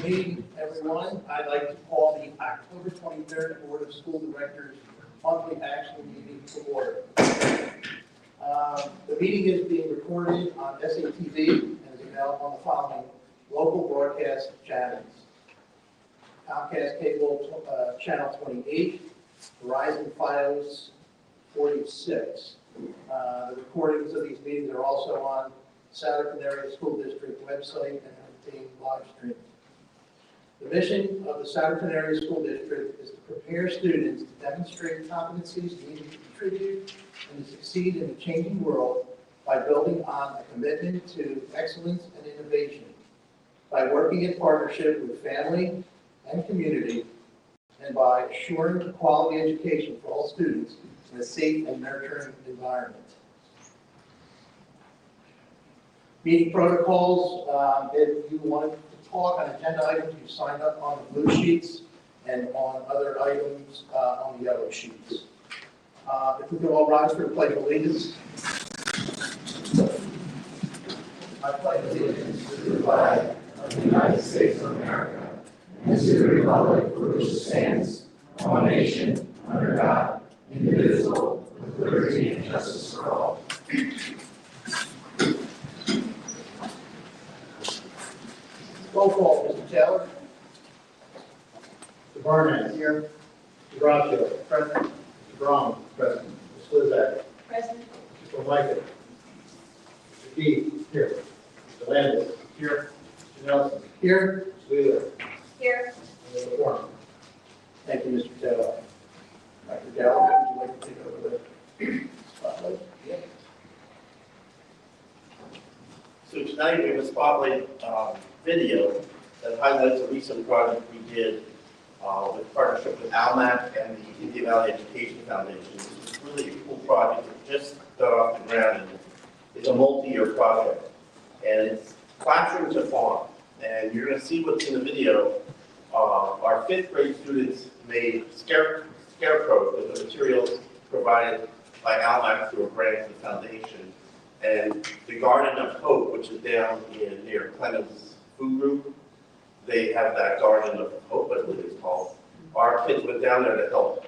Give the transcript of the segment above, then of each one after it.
meeting, everyone. I'd like to call the October 23rd Board of School Directors monthly action meeting to order. The meeting is being recorded on SATV and is available on the following local broadcast channels: Comcast Cable Channel 28, Verizon Fios 46. The recordings of these meetings are also on Souderton Area School District website and are being live streamed. The mission of the Souderton Area School District is to prepare students to demonstrate competencies needed to contribute and to succeed in a changing world by building on a commitment to excellence and innovation, by working in partnership with family and community, and by assuring a quality education for all students in a safe and nurturing environment. Meeting protocols, if you wanted to talk on agenda items, you signed up on the blue sheets and on other items on the yellow sheets. If we could all rise for the Pledge of Allegiance. I pledge allegiance to the flag of the United States of America and to the republic for which it stands, one nation, under God, indivisible, with liberty and justice for all. Roll call, Mr. Taylor. Mr. Barnett. Here. Mr. Braccio. Present. Mr. Braun. Present. Ms. Lizak. Present. Mr. Michael. Mr. Key. Here. Mr. Landis. Here. Mr. Nelson. Here. Ms. Wheeler. Here. And Mr. Warren. Thank you, Mr. Taylor. Dr. Gallagher, would you like to take over the spotlight? Yep. So tonight we have a spotlight video that highlights a recent project we did with partnership with ALMAC and the Indian Valley Education Foundation. This is really a cool project that just got off the ground, and it's a multi-year project. And it's classroom to farm. And you're going to see what's in the video. Our 5th grade students made scarecrows with the materials provided by ALMAC through a grant of the foundation. And the Garden of Hope, which is down near Clemens Food Group, they have that Garden of Hope, I believe it's called. Our kids went down there to help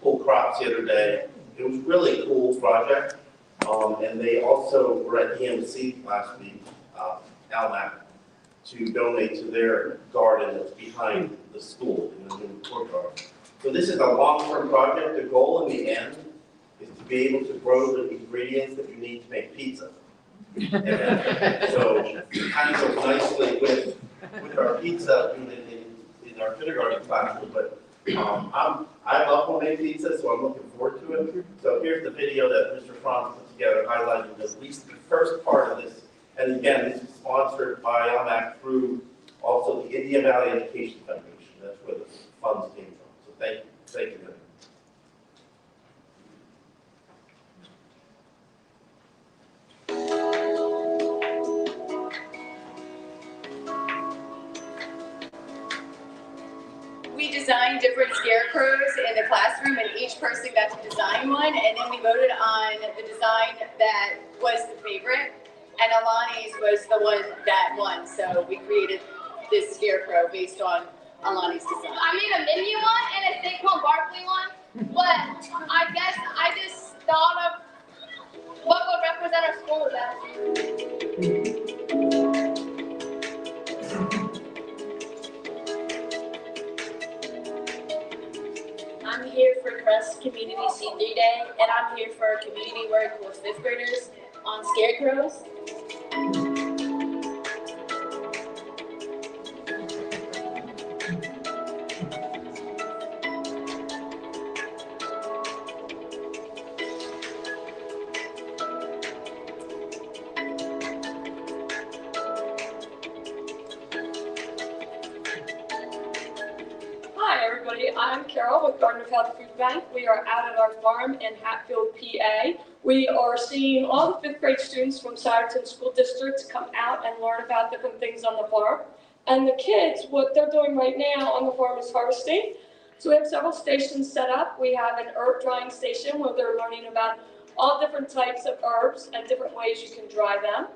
pull crops the other day. It was really a cool project. And they also were at EMC last week, ALMAC, to donate to their garden that's behind the school in the new courtyard. So this is a long-term project. The goal in the end is to be able to grow the ingredients that you need to make pizza. And so it kind of goes nicely with our pizza in our kindergarten classroom. But I love homemade pizza, so I'm looking forward to it. So here's the video that Mr. Franz put together highlighting at least the first part of this. And again, this is sponsored by ALMAC through also the Indian Valley Education Foundation. That's where the funds came from. So thank you. Thank you. We designed different scarecrows in the classroom, and each person got to design one, and then we voted on the design that was the favorite, and Alani's was the one that won. So we created this scarecrow based on Alani's design. I made a Minnie one and a Saquon Barkley one, but I guess I just thought of what would represent our school best. I'm here for Crest Community Senior Day, and I'm here for community work with 5th graders on scarecrows. Hi everybody, I'm Carol with Garden of Health Food Bank. We are out at our farm in Hatfield, PA. We are seeing all the 5th grade students from Souderton School Districts come out and learn about different things on the farm. And the kids, what they're doing right now on the farm is harvesting. So we have several stations set up. We have an herb drying station where they're learning about all different types of herbs and different ways you can dry them.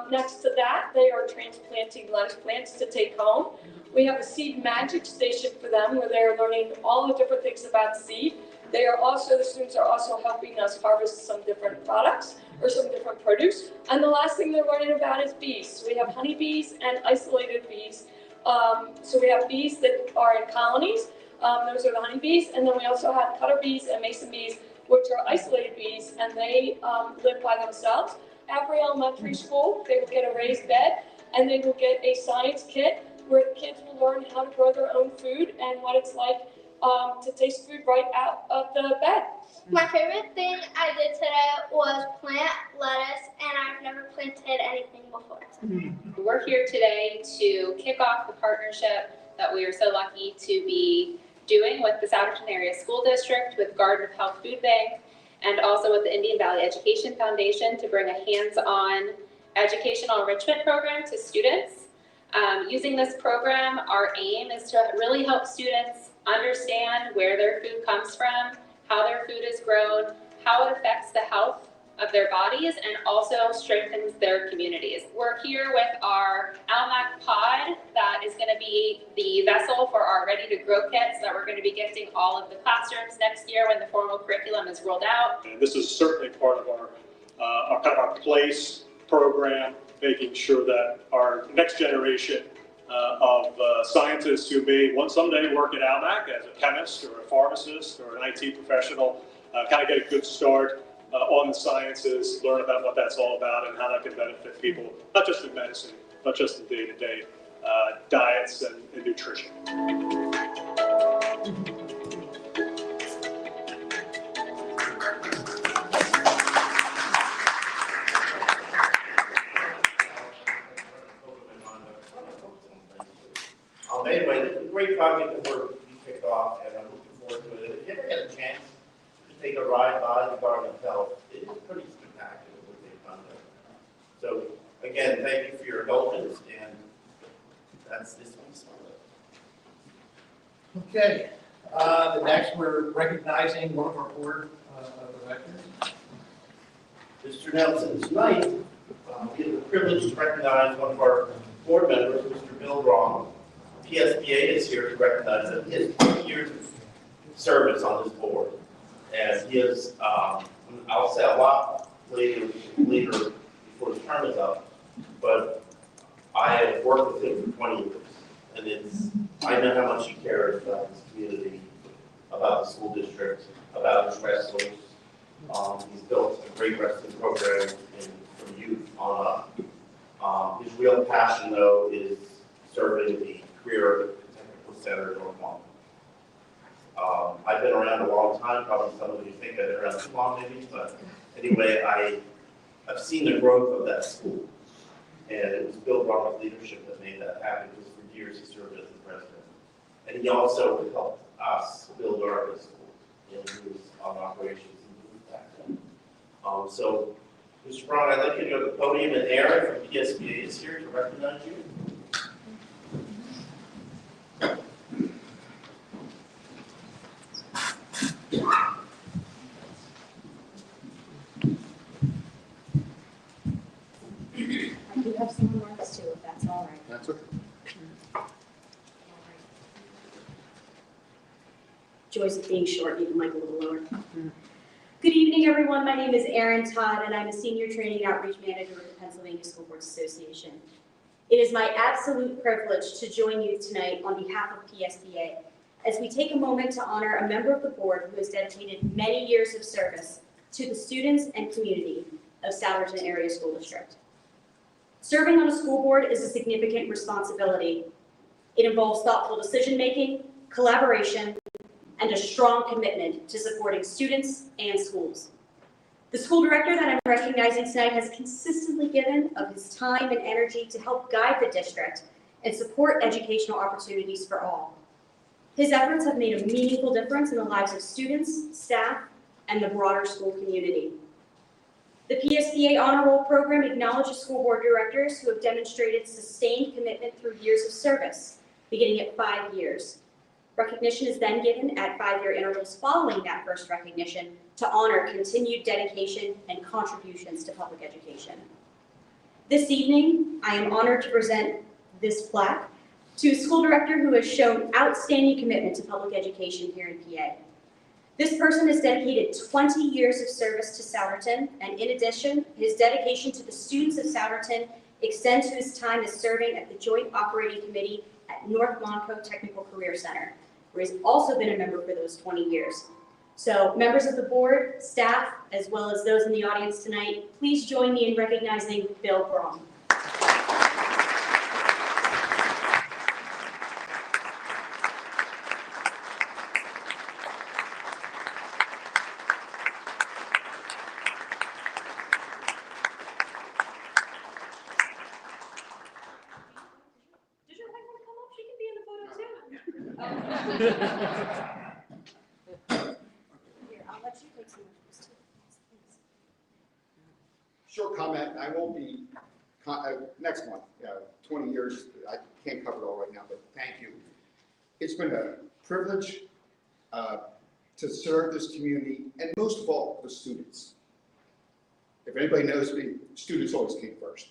Next to that, they are transplanting lettuce plants to take home. We have a seed magic station for them where they're learning all the different things about seed. The students are also helping us harvest some different products or some different produce. And the last thing they're learning about is bees. So we have honeybees and isolated bees. So we have bees that are in colonies. Those are the honeybees. And then we also have cutter bees and mason bees, which are isolated bees, and they live by themselves. Every elementary school, they will get a raised bed, and they will get a science kit where the kids will learn how to grow their own food and what it's like to taste food right out of the bed. My favorite thing I did today was plant lettuce, and I've never planted anything before. We're here today to kick off the partnership that we are so lucky to be doing with the Souderton Area School District, with Garden of Health Food Bank, and also with the Indian Valley Education Foundation to bring a hands-on educational enrichment program to students. Using this program, our aim is to really help students understand where their food comes from, how their food is grown, how it affects the health of their bodies, and also strengthens their communities. We're here with our Almac pod that is going to be the vessel for our Ready to Grow kits that we're going to be gifting all of the classrooms next year when the formal curriculum is rolled out. And this is certainly part of our place program, making sure that our next generation of scientists who may someday work at Almac as a chemist or a pharmacist or an IT professional kind of get a good start on the sciences, learn about what that's all about and how that can benefit people, not just in medicine, but just in day-to-day diets and nutrition. Anyway, this is a great project that we kicked off, and I'm looking forward to it. If you ever get a chance to take a ride by the Garden of Health, it is pretty spectacular what they've done there. So, again, thank you for your indulgence, and that's this week's one. Okay, the next we're recognizing one of our board of directors. Mr. Nelson, tonight, we have the privilege to recognize one of our board members, Mr. Bill Braun. PSBA is here to recognize him. He has 20 years of service on this board. And he is, I'll say a lot later before his term is up, but I have worked with him for 20 years. And I know how much he cares about his community, about the school district, about his wrestlers. He's built a great wrestling program from youth on up. His real passion, though, is serving the career technical center in North Longmont. I've been around a long time, probably some of you think I've been around too long maybe, but anyway, I've seen the growth of that school. And it was Bill Braun's leadership that made that happen, because for years he served as the president. And he also helped us build our high school, and he was on operations and back then. So, Mr. Braun, I'd like you to go to the podium, and Aaron from PSBA is here to recognize you. I do have some remarks too, if that's all right. That's okay. Joys of being short, need the mic a little lower. Good evening, everyone. My name is Erin Todd, and I'm a Senior Training Outreach Manager with the Pennsylvania School Boards Association. It is my absolute privilege to join you tonight on behalf of PSBA as we take a moment to honor a member of the board who has dedicated many years of service to the students and community of Souderton Area School District. Serving on a school board is a significant responsibility. It involves thoughtful decision-making, collaboration, and a strong commitment to supporting students and schools. The school director that I'm recognizing tonight has consistently given of his time and energy to help guide the district and support educational opportunities for all. His efforts have made a meaningful difference in the lives of students, staff, and the broader school community. The PSBA Honor Roll program acknowledges school board directors who have demonstrated sustained commitment through years of service, beginning at 5 years. Recognition is then given at 5-year intervals following that first recognition to honor continued dedication and contributions to public education. This evening, I am honored to present this plaque to a school director who has shown outstanding commitment to public education here in PA. This person has dedicated 20 years of service to Souderton, and in addition, his dedication to the students of Souderton extends to his time as serving at the Joint Operating Committee at North Monco Technical Career Center, where he's also been a member for those 20 years. So, members of the board, staff, as well as those in the audience tonight, please join me in recognizing Bill Braun. Does your wife want to come up? She can be in the photo too. Here, I'll let you take some pictures too. Thanks. Short comment, I won't be, next month, 20 years, I can't cover it all right now, but thank you. It's been a privilege to serve this community, and most of all, the students. If anybody knows me, students always came first.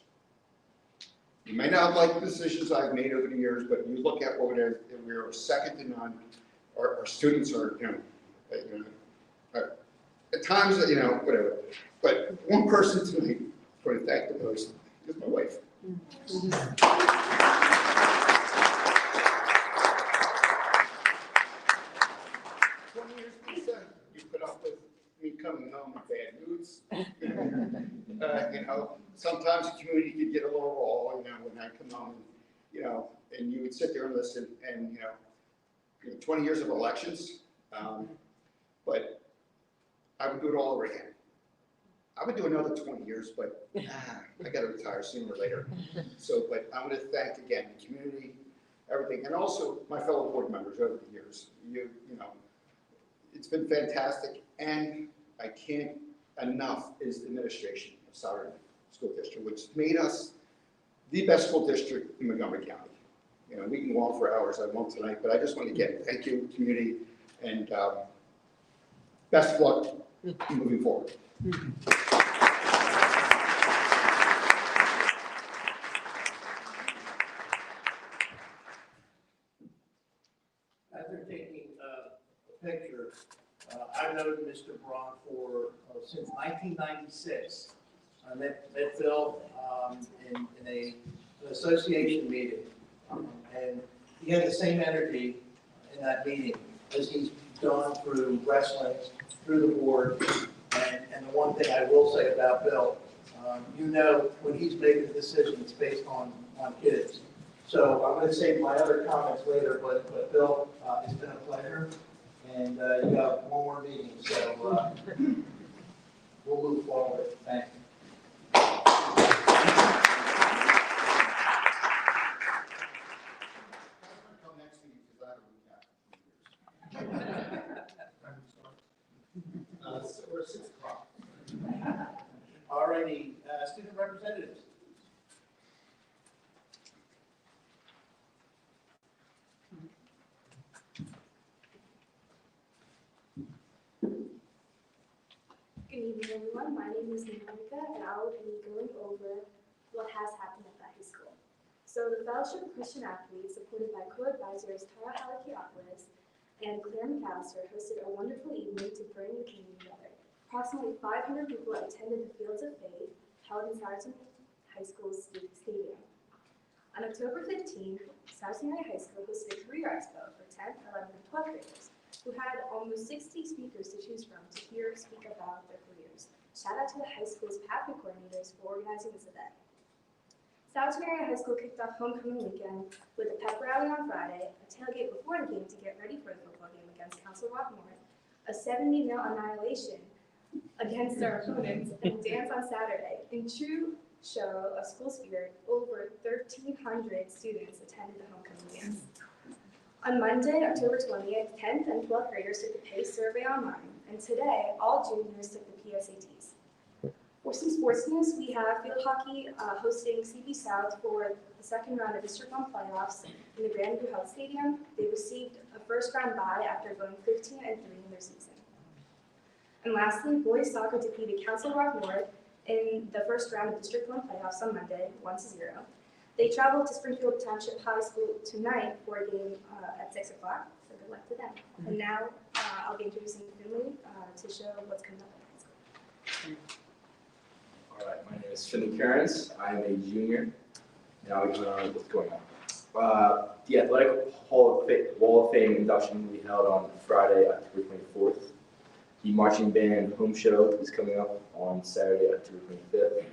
You may not like the decisions I've made over the years, but you look at what it is, and we're second to none. Our students are, at times, whatever. But one person tonight, for the fact the most, is my wife. 20 years, Lisa, you put up with me coming home in bad moods. Sometimes the community could get a little raw, when I come home, and you would sit there and listen, and 20 years of elections, but I would do it all over again. I would do another 20 years, but I got to retire sooner or later. So, but I want to thank again the community, everything, and also my fellow board members over the years. It's been fantastic, and I can't enough is the administration of Souderton School District, which made us the best school district in Montgomery County. We can go on for hours. I won't tonight, but I just want to again thank you, community, and best of luck moving forward. As they're taking a picture, I've known Mr. Braun for since 1996. I met Phil in an association meeting, and he had the same energy in that meeting as he's gone through wrestling, through the board. And the one thing I will say about Bill, when he's making a decision, it's based on kids. So I'm going to save my other comments later, but Bill, it's been a pleasure, and you got one more meeting, so we'll move forward. Thank you. We're 6 o'clock. All righty, student representatives. Good evening, everyone. My name is Monica, and I will be going over what has happened at the high school. So the Fellowship of Christian Athletes, supported by co-advisors Tara Halakiopoulos and Claire McAllister, hosted a wonderful evening to bring the community together. Approximately 500 people attended the Fields of Faith held in Souderton High School's stadium. On October 15th, Souderton High School hosted a career expo for 10th, 11th, and 12th graders, who had almost 60 speakers to choose from to speak about their careers. Shout out to the high school's pathway coordinators for organizing this event. Souderton High School kicked off homecoming weekend with a pep rally on Friday, a tailgate before the game to get ready for the football game against Council Rock North, a 70-0 annihilation against our opponents, and a dance on Saturday. In true show of school spirit, over 1,300 students attended the homecoming dance. On Monday, October 20th, 10th and 12th graders took the PACE survey online, and today, all juniors took the PSATs. For some sports news, we have field hockey hosting CB South for the second round of District 1 playoffs in the Grandview Health Stadium. They received a first-round bye after going 15-3 in their season. And lastly, boys soccer defeated Council Rock North in the first round of District 1 playoffs on Monday, 1-0. They traveled to Springfield Township High School tonight for a game at 6 o'clock, so good luck to them. And now I'll be introducing Finley to show what's coming up at high school. All right, my name is Finley Kearns. I'm a junior. Now we're going on what's going on. The Athletic Wall of Fame induction will be held on Friday, October 24th. The marching band home show is coming up on Saturday, October 25th.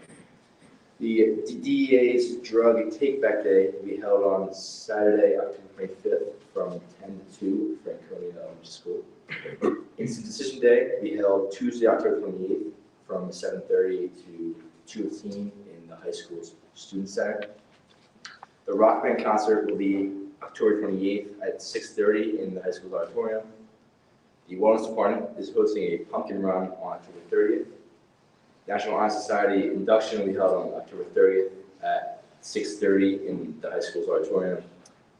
The DEA's Drug Take-Back Day will be held on Saturday, October 25th from 10 to 2 at Franconia Elementary School. Instant Decision Day will be held Tuesday, October 28th from 7:30 to 2:15 in the high school's Student Center. The Rock Band concert will be October 28th at 6:30 in the high school's auditorium. The Wellness Department is hosting a pumpkin run on October 30th. National Honor Society induction will be held on October 30th at 6:30 in the high school's auditorium.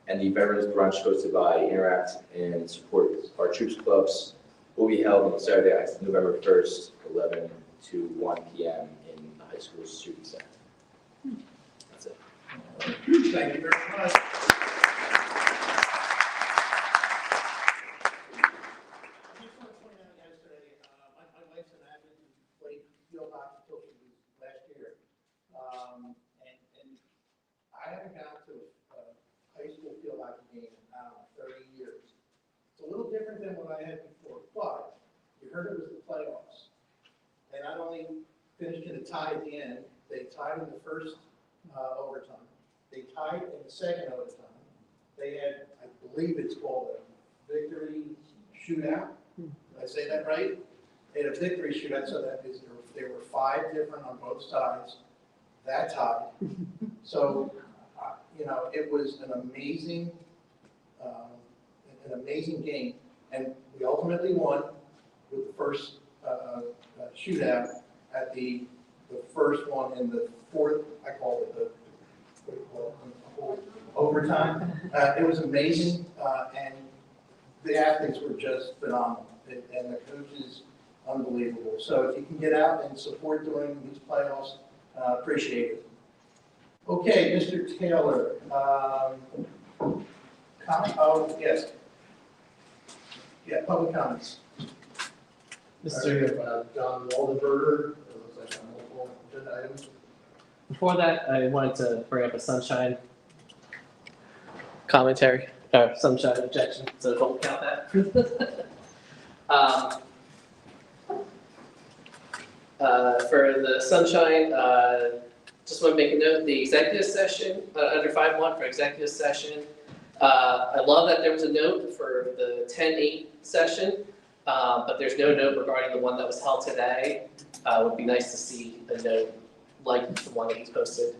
And the Veterans Brunch hosted by Interact and Support Our Troops Clubs will be held on Saturday, November 1st, 11 to 1 p.m. in the high school's Student Center. That's it. Thank you very much. My wife's an avid played field hockey till she was last year. And I haven't gone to a high school field hockey game in, 30 years. It's a little different than what I had before, but you heard it was the playoffs. They not only finished in a tie at the end, they tied in the first overtime. They tied in the second overtime. They had, I believe it's called a victory shootout. Did I say that right? They had a victory shootout, so that is, there were 5 different on both sides. That tied. So, it was an amazing game, and we ultimately won with the first shootout at the first one in the fourth. I call it the overtime. It was amazing, and the athletes were just phenomenal, and the coaches unbelievable. So if you can get out and support during these playoffs, appreciate it. Okay, Mr. Taylor. Oh, yes. Yeah, public comments. Mr. John Waldenberger, it looks like on multiple agenda items. Before that, I wanted to bring up a sunshine commentary, or sunshine objection, so don't count that. For the sunshine, just want to make a note, the executive session, under 5.1 for executive session, I love that there was a note for the 10.8 session, but there's no note regarding the one that was held today. It would be nice to see a note like the one that he's posted.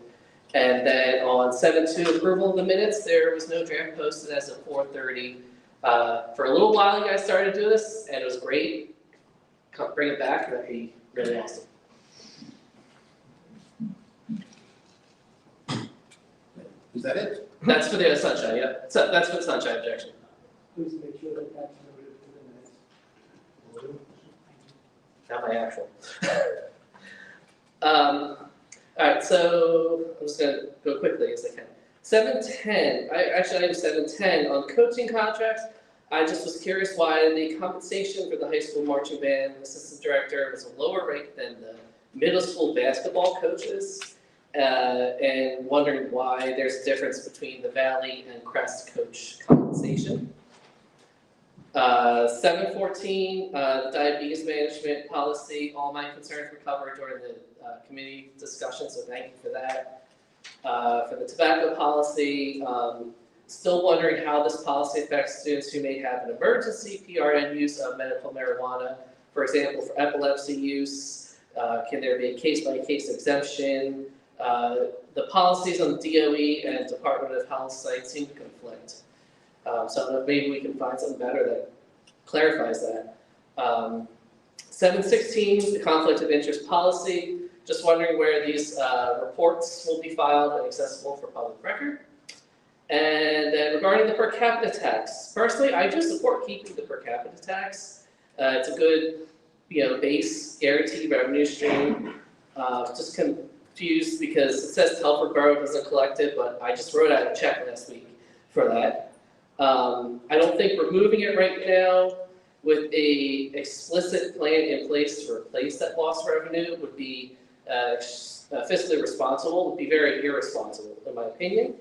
And then on 7.2, approval of the minutes, there was no draft posted as of 4:30. For a little while, you guys started to do this, and it was great. Bring it back, that'd be really awesome. Is that it? That's for the sunshine, yeah. So that's for the sunshine objection. Please make sure that that's noted for the minutes. Not my actual. All right, so I'm just gonna go quickly as I can. 7.10, item 7.10 on coaching contracts. I just was curious why the compensation for the high school marching band assistant director was a lower rate than the middle school basketball coaches, and wondering why there's a difference between the Valley and Crest coach compensation. 7.14, the diabetes management policy. All my concerns were covered during the committee discussion, so thank you for that. For the tobacco policy, still wondering how this policy affects students who may have an emergency PRN use of medical marijuana. For example, for epilepsy use, can there be a case-by-case exemption? The policies on DOE and Department of Health sites seem to conflict. So maybe we can find something better that clarifies that. 7.16, the conflict of interest policy. Just wondering where these reports will be filed and accessible for public record. And then regarding the per capita tax, personally, I do support keeping the per capita tax. It's a good, base guaranteed revenue stream. Just confused because it says Telford Borough doesn't collect it, but I just wrote out a check last week for that. I don't think removing it right now with a explicit plan in place to replace that lost revenue would be fiscally responsible, would be very irresponsible, in my opinion.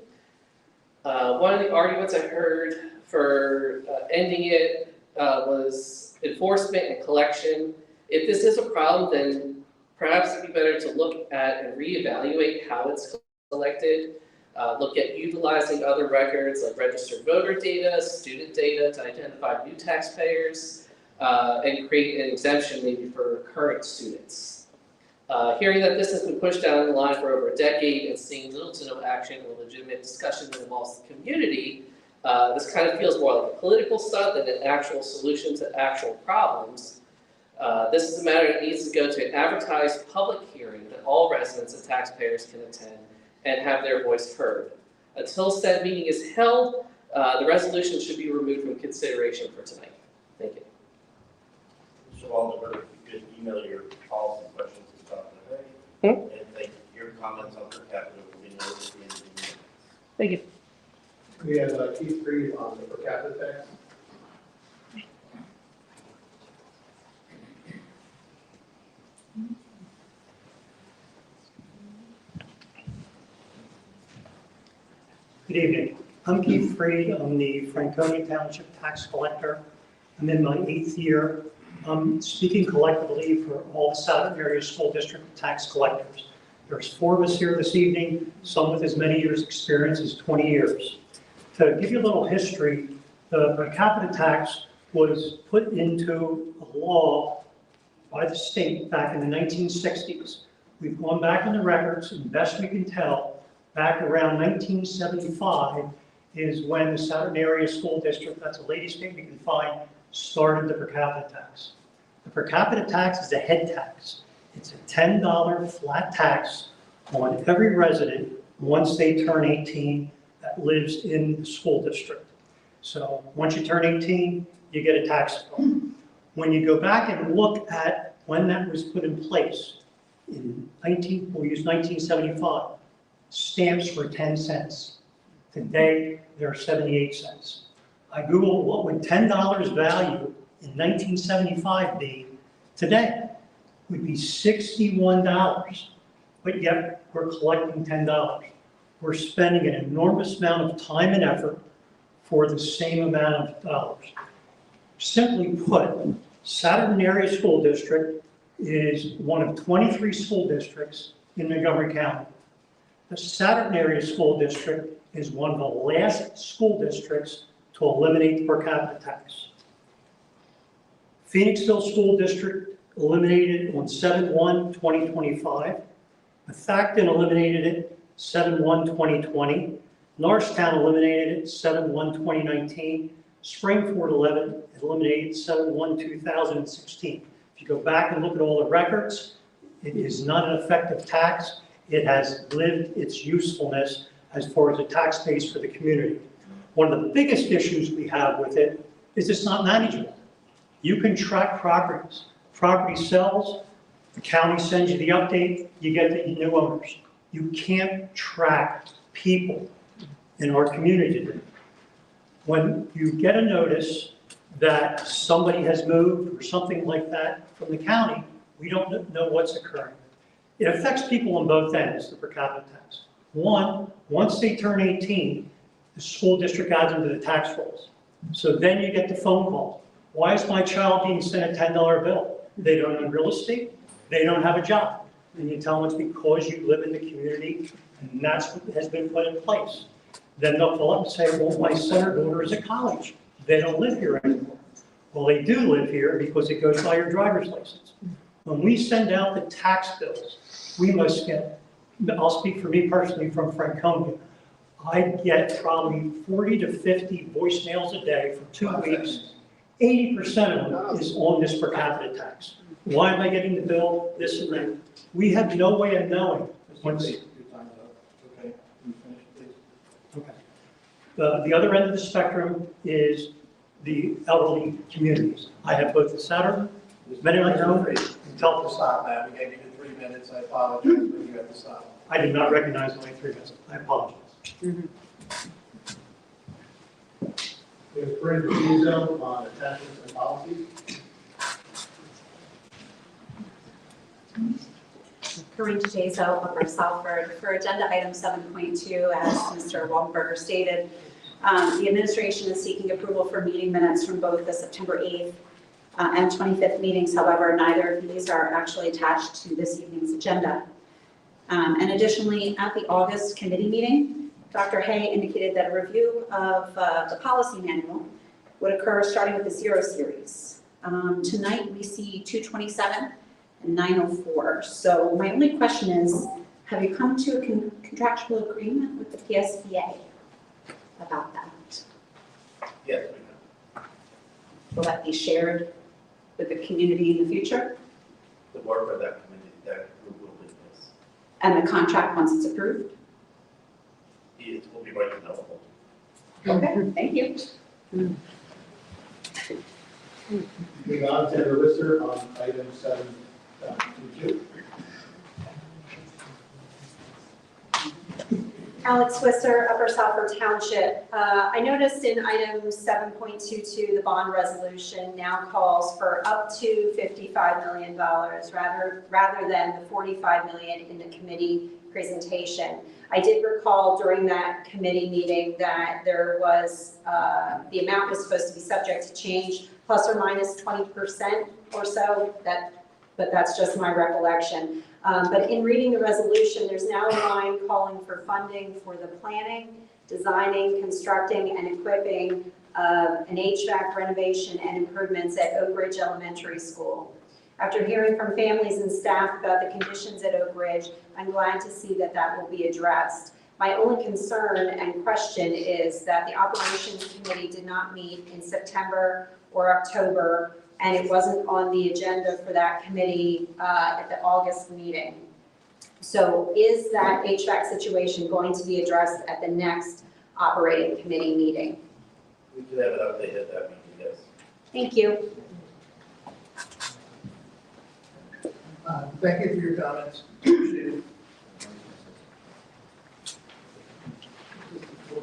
One of the arguments I heard for ending it was enforcement and collection. If this is a problem, then perhaps it'd be better to look at and reevaluate how it's collected. Look at utilizing other records like registered voter data, student data to identify new taxpayers, and create an exemption maybe for current students. Hearing that this has been pushed down the line for over a decade and seeing little to no action or legitimate discussion that involves the community, this kind of feels more like a political stunt than an actual solution to actual problems. This is a matter that needs to go to an advertised public hearing that all residents and taxpayers can attend and have their voice heard. Until said meeting is held, the resolution should be removed from consideration for tonight. Thank you. Mr. Waldberg, you could email your policy questions and stuff today. And thank you. Your comments on per capita will be noted at the end of the meeting. Thank you. We have Keith Freed on the per capita tax. Good evening. I'm Keith Freed. I'm the Franconia Township tax collector. I'm in my 8th year. I'm speaking collectively for all the Southern Area School District tax collectors. There's 4 of us here this evening, some with as many years experience as 20 years. To give you a little history, the per capita tax was put into a law by the state back in the 1960s. We've gone back in the records, and best we can tell, back around 1975 is when the Southern Area School District, that's the latest thing we can find, started the per capita tax. The per capita tax is a head tax. It's a $10 flat tax on every resident once they turn 18 that lives in the school district. So once you turn 18, you get a tax bill. When you go back and look at when that was put in place, we'll use 1975, stamps were 10 cents. Today, they're 78 cents. I Googled what would $10 value in 1975 be today. Would be $61, but yet we're collecting $10. We're spending an enormous amount of time and effort for the same amount of dollars. Simply put, Souderton Area School District is one of 23 school districts in Montgomery County. The Souderton Area School District is one of the last school districts to eliminate the per capita tax. Phoenixville School District eliminated on 7/1/2025. Methacton eliminated it 7/1/2020. Norristown eliminated it 7/1/2019. Springford eliminated 7/1/2016. If you go back and look at all the records, it is not an effective tax. It has lived its usefulness as far as a tax base for the community. One of the biggest issues we have with it is it's not manageable. You can track properties. Property sells, the county sends you the update, you get the new owners. You can't track people in our community. When you get a notice that somebody has moved or something like that from the county, we don't know what's occurring. It affects people on both ends, the per capita tax. One, once they turn 18, the school district adds them to the tax rolls. So then you get the phone call. Why is my child being sent a $10 bill? They don't own real estate, they don't have a job. And you tell them it's because you live in the community, and that's what has been put in place. Then they'll call up and say, well, my son or daughter is at college. They don't live here anymore. Well, they do live here because it goes by your driver's license. When we send out the tax bills, we must get, I'll speak for me personally from Franconia, I get probably 40 to 50 voicemails a day for 2 weeks. 80% of them is on this per capita tax. Why am I getting the bill? This and that. We have no way of knowing. Okay. The other end of the spectrum is the elderly communities. I have both the Souderton, Mennonite Home, and Telford. Stop, man. We gave you the 3 minutes. I apologize, but you have to stop. I did not recognize only 3 minutes. I apologize. We have Corinne DeVizzo on attachments and policies. Corinne DeVizzo, Upper Salford. For agenda item 7.2, as Mr. Waltenberger stated, the administration is seeking approval for meeting minutes from both the September 8th and 25th meetings. However, neither of these are actually attached to this evening's agenda. And additionally, at the August committee meeting, Dr. Hay indicated that a review of the policy manual would occur starting with the 0 series. Tonight, we see 227 and 904. So my only question is, have you come to a contractual agreement with the PSBA about that? Yes, we have. Will that be shared with the community in the future? The work of that committee, that group will do this. And the contract once it's approved? It will be right available. Okay, thank you. Moving on, Senator Lister on item 7.22. Alex Swisser, Upper Salford Township. I noticed in item 7.22, the bond resolution now calls for up to $55 million rather than the $45 million in the committee presentation. I did recall during that committee meeting that there was, the amount was supposed to be subject to change, plus or minus 20% or so, but that's just my recollection. But in reading the resolution, there's now a line calling for funding for the planning, designing, constructing, and equipping an HVAC renovation and improvements at Oak Ridge Elementary School. After hearing from families and staff about the conditions at Oak Ridge, I'm glad to see that that will be addressed. My only concern and question is that the operations committee did not meet in September or October, and it wasn't on the agenda for that committee at the August meeting. So is that HVAC situation going to be addressed at the next operating committee meeting? We could have an update at that meeting, yes. Thank you. Thank you for your comments. Appreciate it.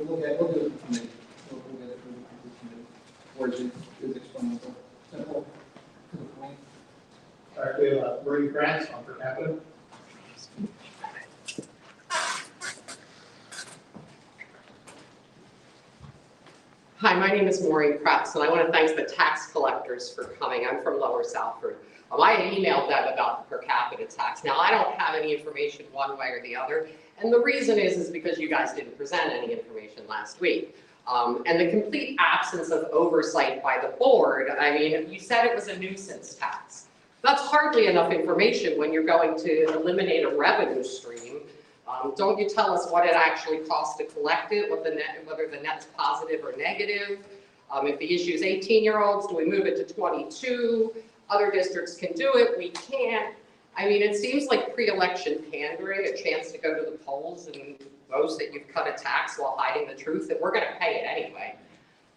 We'll get it to the committee. We'll get it to the committee. Or is it explanatory? Simple, to the point. All right, we have Marie Grants on per capita. Hi, my name is Maureen Krebs, and I want to thank the tax collectors for coming. I'm from Lower Salford. I had emailed them about the per capita tax. Now, I don't have any information one way or the other, and the reason is because you guys didn't present any information last week. And the complete absence of oversight by the board, I mean, you said it was a nuisance tax. That's hardly enough information when you're going to eliminate a revenue stream. Don't you tell us what it actually costs to collect it, what the net, whether the net's positive or negative. If the issue is 18-year-olds, do we move it to 22? Other districts can do it, we can't. I mean, it seems like pre-election pandering, a chance to go to the polls and boast that you've cut a tax while hiding the truth, that we're going to pay it anyway.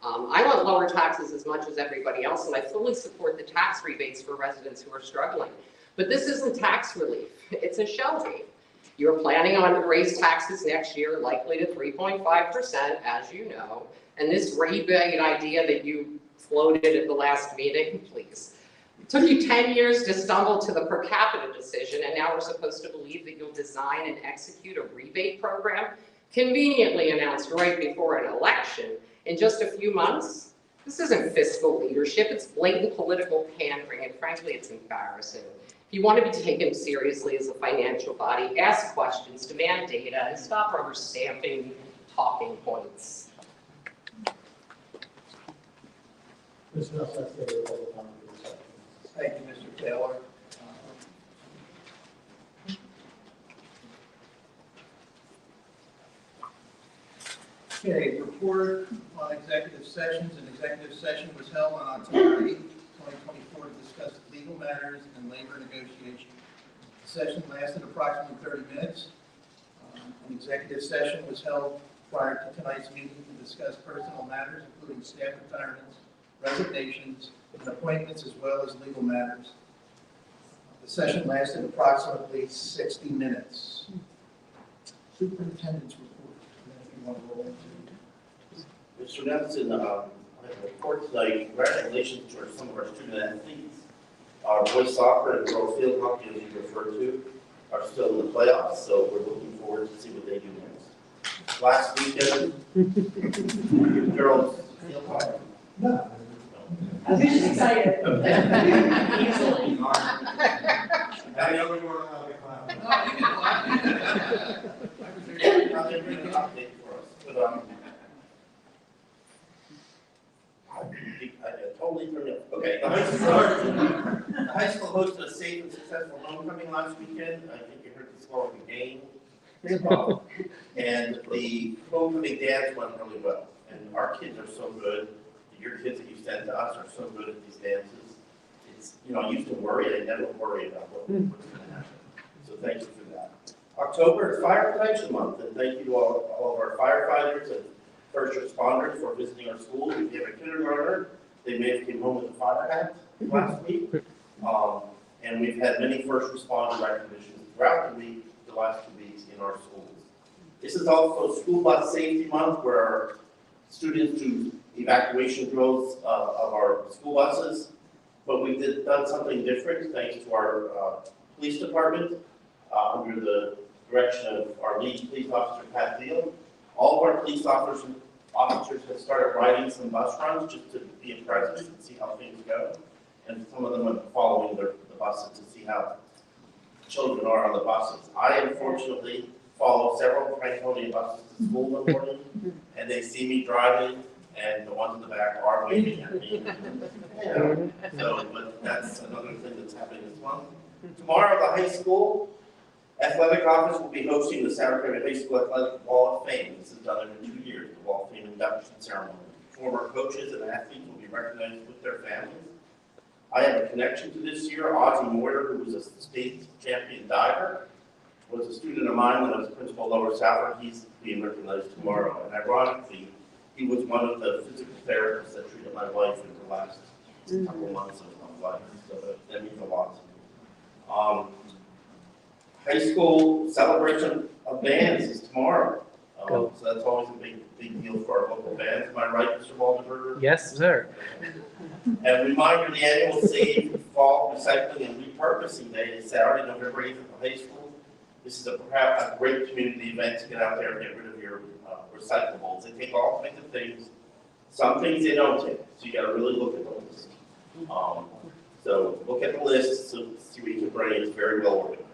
I want lower taxes as much as everybody else, and I fully support the tax rebates for residents who are struggling. But this isn't tax relief, it's a shell game. You're planning on to raise taxes next year, likely to 3.5%, as you know. And this rebate idea that you floated at the last meeting, please. It took you 10 years to stumble to the per capita decision, and now we're supposed to believe that you'll design and execute a rebate program conveniently announced right before an election in just a few months? This isn't fiscal leadership, it's blatant political pandering, and frankly, it's embarrassing. If you want to be taken seriously as a financial body, ask questions, demand data, and stop rubber stamping talking points. Ms. Nelson, that's the public comment. Thank you, Mr. Taylor. Okay, report on executive sessions. An executive session was held on October 8th, 2024 to discuss legal matters and labor negotiation. The session lasted approximately 30 minutes. An executive session was held prior to tonight's meeting to discuss personal matters, including staff retirements, resignations, and appointments, as well as legal matters. The session lasted approximately 60 minutes. Superintendent's report. If you want to roll into. Mr. Nelson, the report tonight, congratulations to some of our student athletes. Our boys soccer and girls field hockey, as you referred to, are still in the playoffs, so we're looking forward to see what they do next. Last weekend, girls field hockey. No. I think she's excited. Easily. Any other word on the cloud? Now they're bringing an update for us, but I totally forgot. Okay, the high school hosted a safe and successful homecoming last weekend. I think you heard the score of the game. And the homecoming dance went really well. And our kids are so good. Your kids that you sent to us are so good at these dances. It's, you know, I used to worry. I never worry about what's going to happen. So thank you for that. October is Fire Protection Month, and thank you to all of our firefighters and first responders for visiting our schools. If you have a kindergartner, they may have came home with a fire hat last week. And we've had many first responder recognitions throughout the week, the last 2 weeks in our schools. This is also School Bus Safety Month, where our students do evacuation drills of our school buses. But we done something different thanks to our police department under the direction of our lead police officer, Pat Field. All of our police officers have started riding some bus runs just to be a presence and see how things go. And some of them are following the buses to see how children are on the buses. I unfortunately follow several Franconia buses to school in the morning, and they see me driving, and the ones in the back are waving at me. Yeah. So, but that's another thing that's happening this month. Tomorrow, the high school athletic office will be hosting the Souderton High School Athletic Wall of Fame. This is done every 2 years, the Wall of Fame induction ceremony. Former coaches and athletes will be recognized with their families. I have a connection to this year. Ozzie Moyer, who was a state champion diver, was a student of mine when I was principal of Lower South, and he's being recognized tomorrow. And ironically, he was one of the physical therapists that treated my wife in the last couple of months of my life. So that means a lot to me. High school celebration of bands is tomorrow. So that's always a big deal for our local bands. Am I right, Mr. Waldenberger? Yes, sir. And reminder, the annual Save Fall Recycling and Repurposing Day is Saturday, November 8th at the high school. This is perhaps a great community event to get out there and get rid of your recyclables. They take all kinds of things. Some things they don't take, so you got to really look at the list. So look at the list, so see what you can bring. It's very well organized.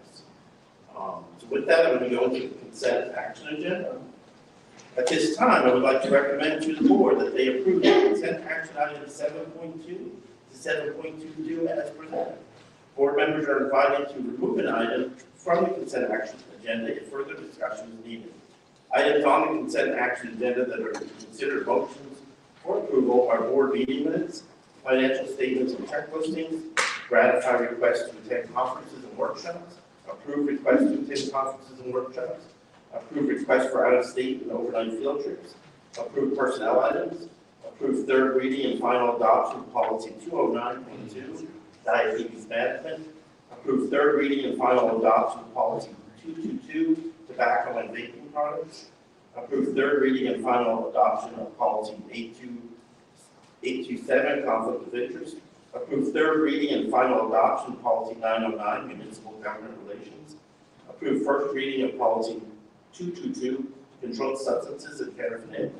So with that, I'm going to go into the consent action agenda. At this time, I would like to recommend to the board that they approve the consent action items 7.2 to 7.22 as presented. Board members are invited to remove an item from the consent action agenda if further discussion is needed. Items on the consent action agenda that are considered motions for approval are board meeting minutes, financial statements and check listings, ratify requests to attend conferences and workshops, approve requests to attend conferences and workshops, approve requests for out-of-state and overnight field trips, approve personnel items, approve third reading and final adoption of policy 209.2, diabetes management, approve third reading and final adoption of policy 222, tobacco and vaping products, approve third reading and final adoption of policy 827, conflict of interest, approve third reading and final adoption of policy 909, municipal government relations, approve first reading of policy 222, controlled substances and paraphernalia,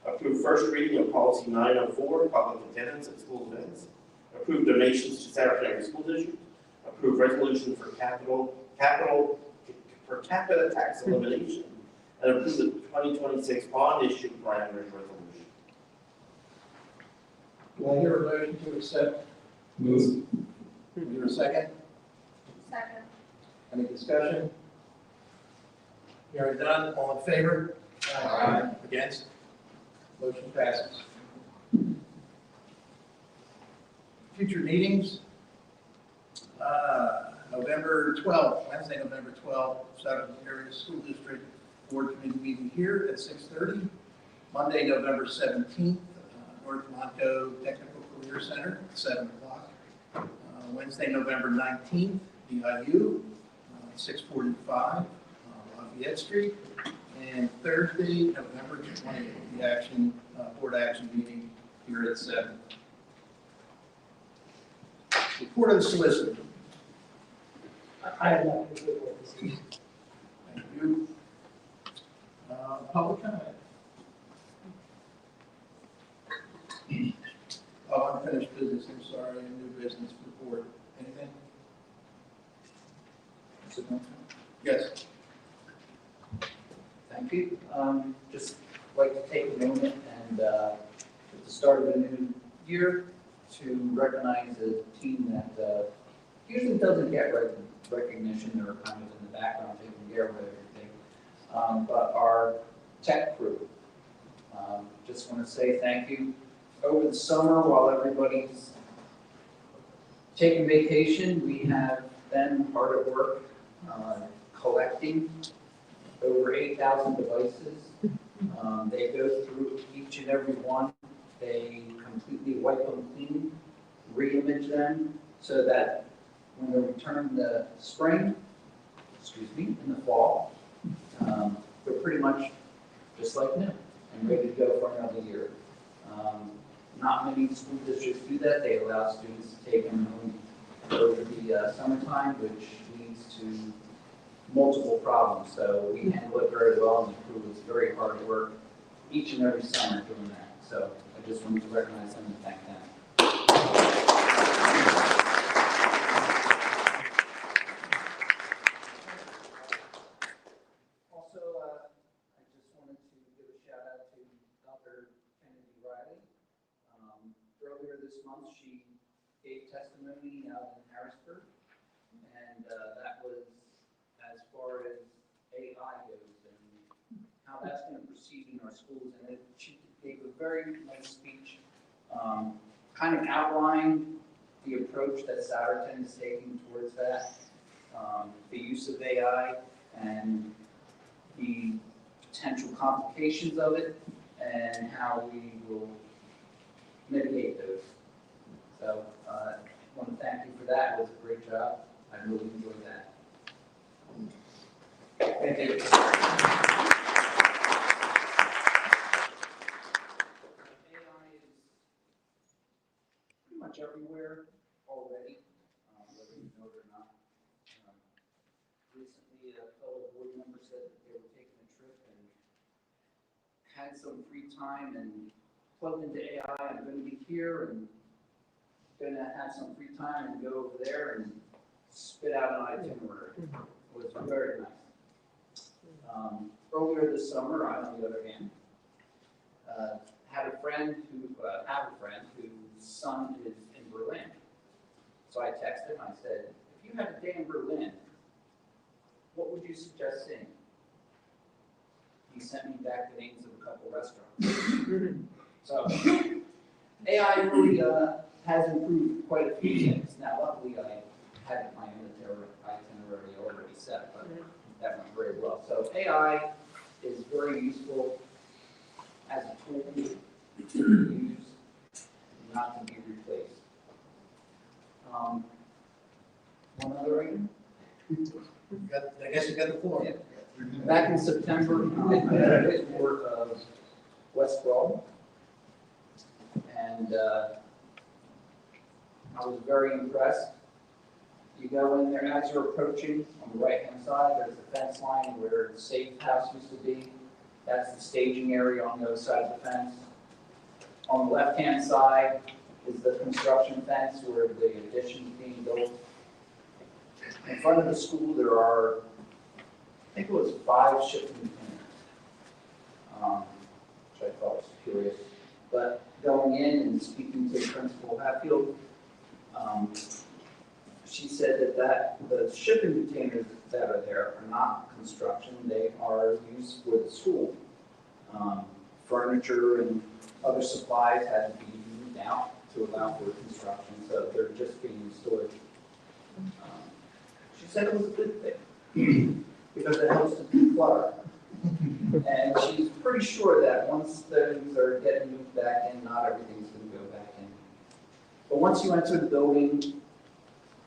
approve first reading of policy 904, public attendance at school events, approve donations to Souderton School District, approve resolution for per capita tax elimination, and approve the 2026 bond issue parameters resolution. Do I hear a motion to accept? Move. Hear a second? Second. Any discussion? Hearing none, all in favor? Aye. Against? Motion passes. Future meetings. November 12th, Wednesday, November 12th, Souderton Area School District Board Committee meeting here at 6:30. Monday, November 17th, North Monco Technical Career Center at 7 o'clock. Wednesday, November 19th, EIU, 645 Lafayette Street, and Thursday, November 20th, the board action meeting here at 7. Report of the solicitor. I have nothing to report this evening. Thank you. Public comment. Unfinished business, I'm sorry, and new business report. Anything? Yes. Thank you. Just like to take a moment and at the start of the new year to recognize a team that usually doesn't get recognition. They're kind of in the background taking care of everything. But our tech crew, just want to say thank you. Over the summer, while everybody's taking vacation, we have been hard at work collecting over 8,000 devices. They go through each and every one. They completely wipe them clean, re-image them, so that when they return in the spring, in the fall, they're pretty much just like new and ready to go for another year. Not many school districts do that. They allow students to take them home over the summertime, which leads to multiple problems. So we handle it very well, and the crew is very hard at work each and every summer doing that. So I just wanted to recognize them and thank them. Also, I just wanted to give a shout out to Dr. Kennedy Riley. Earlier this month, she gave testimony out in Harrisburg, and that was as far as AI goes and how that's going to proceed in our schools. And she gave a very nice speech, kind of outlining the approach that souderton is taking towards that, the use of AI and the potential complications of it, and how we will mitigate those. So I want to thank you for that. It was a great job. I really enjoyed that. Thank you. AI is pretty much everywhere already, whether you know it or not. Recently, a fellow board member said that they were taking a trip and had some free time and plugged into AI. I'm going to be here and going to have some free time and go over there and spit out an itinerary. It was very nice. Earlier this summer, I, on the other hand, have a friend whose son is in Berlin. So I texted him. I said, "If you had a day in Berlin, what would you suggest seeing?" He sent me back the names of a couple restaurants. So AI really has improved quite a few things. Now, luckily, I had my itinerary already set, but that went very well. So AI is very useful as a tool to be used, not to be replaced. One other item? I guess you got the floor. Yeah. Back in September, I had a bit more of West Broad, and I was very impressed. You go in there, as you're approaching, on the right-hand side, there's a fence line where the safe house used to be. That's the staging area on the other side of the fence. On the left-hand side is the construction fence where the addition is being built. In front of the school, there are, I think it was 5 shipping containers, which I thought was curious. But going in and speaking to Principal Hatfield, she said that the shipping containers that are there are not construction. They are used for the school. Furniture and other supplies had to be moved out to allow for construction, so they're just being stored. She said it was a good thing because it helps to declutter. And she's pretty sure that once things are getting moved back in, not everything's going to go back in. But once you enter the building,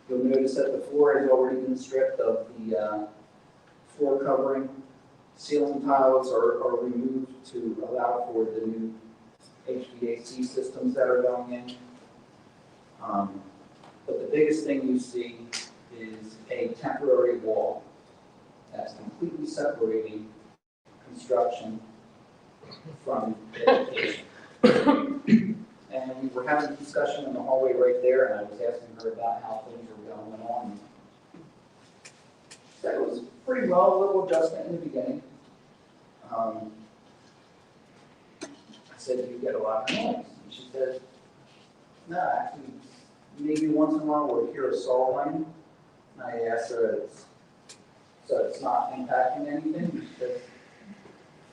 You'll notice that the floor has already been stripped of the floor covering. Ceiling tiles are removed to allow for the new HVAC systems that are going in. But the biggest thing you see is a temporary wall that's completely separating construction from education. And we were having a discussion in the hallway right there, and I was asking her about how things were going on. She said it was pretty well, a little adjustment in the beginning. I said, "Do you get a lot of noise?" And she said, "No, actually, maybe once in a while we'll hear a saw ring." And I asked her, "So it's not impacting anything?" She said,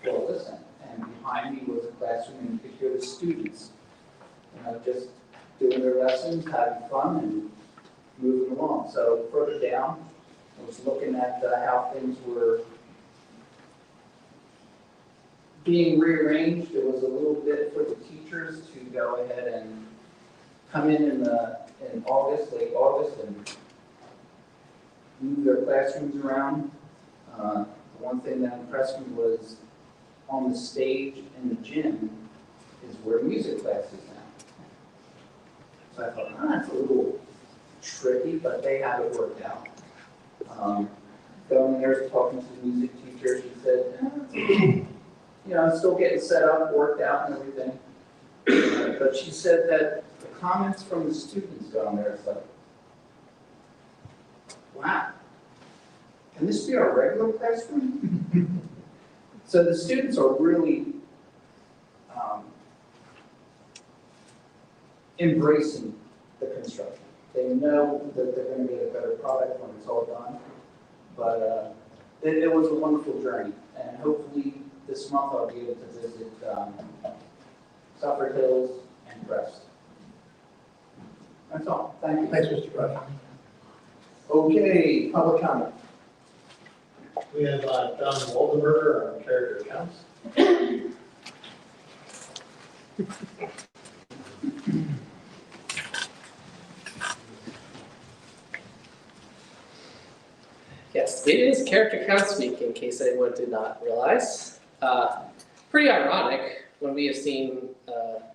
"Well, listen." And behind me was a classroom, and you could hear the students, just doing their lessons, having fun, and moving along. So further down, I was looking at how things were being rearranged. There was a little bit for the teachers to go ahead and come in August, late August, and move their classrooms around. The one thing that impressed me was on the stage in the gym is where music class is now. So I thought, that's a little tricky, but they have it worked out. Going there, talking to the music teacher, she said, still getting set up, worked out and everything. But she said that the comments from the students down there, it's like, wow, can this be our regular classroom? So the students are really embracing the construction. They know that they're going to get a better product when it's all done. But it was a wonderful journey, and hopefully this month I'll be able to visit Suffolk Hills and Crest. That's all. Thank you. Thanks, Mr. Brush. Okay, public comment. We have Don Waldenberger, our character accounts. Yes, it is Character Counts Week, in case anyone did not realize. Pretty ironic when we have seen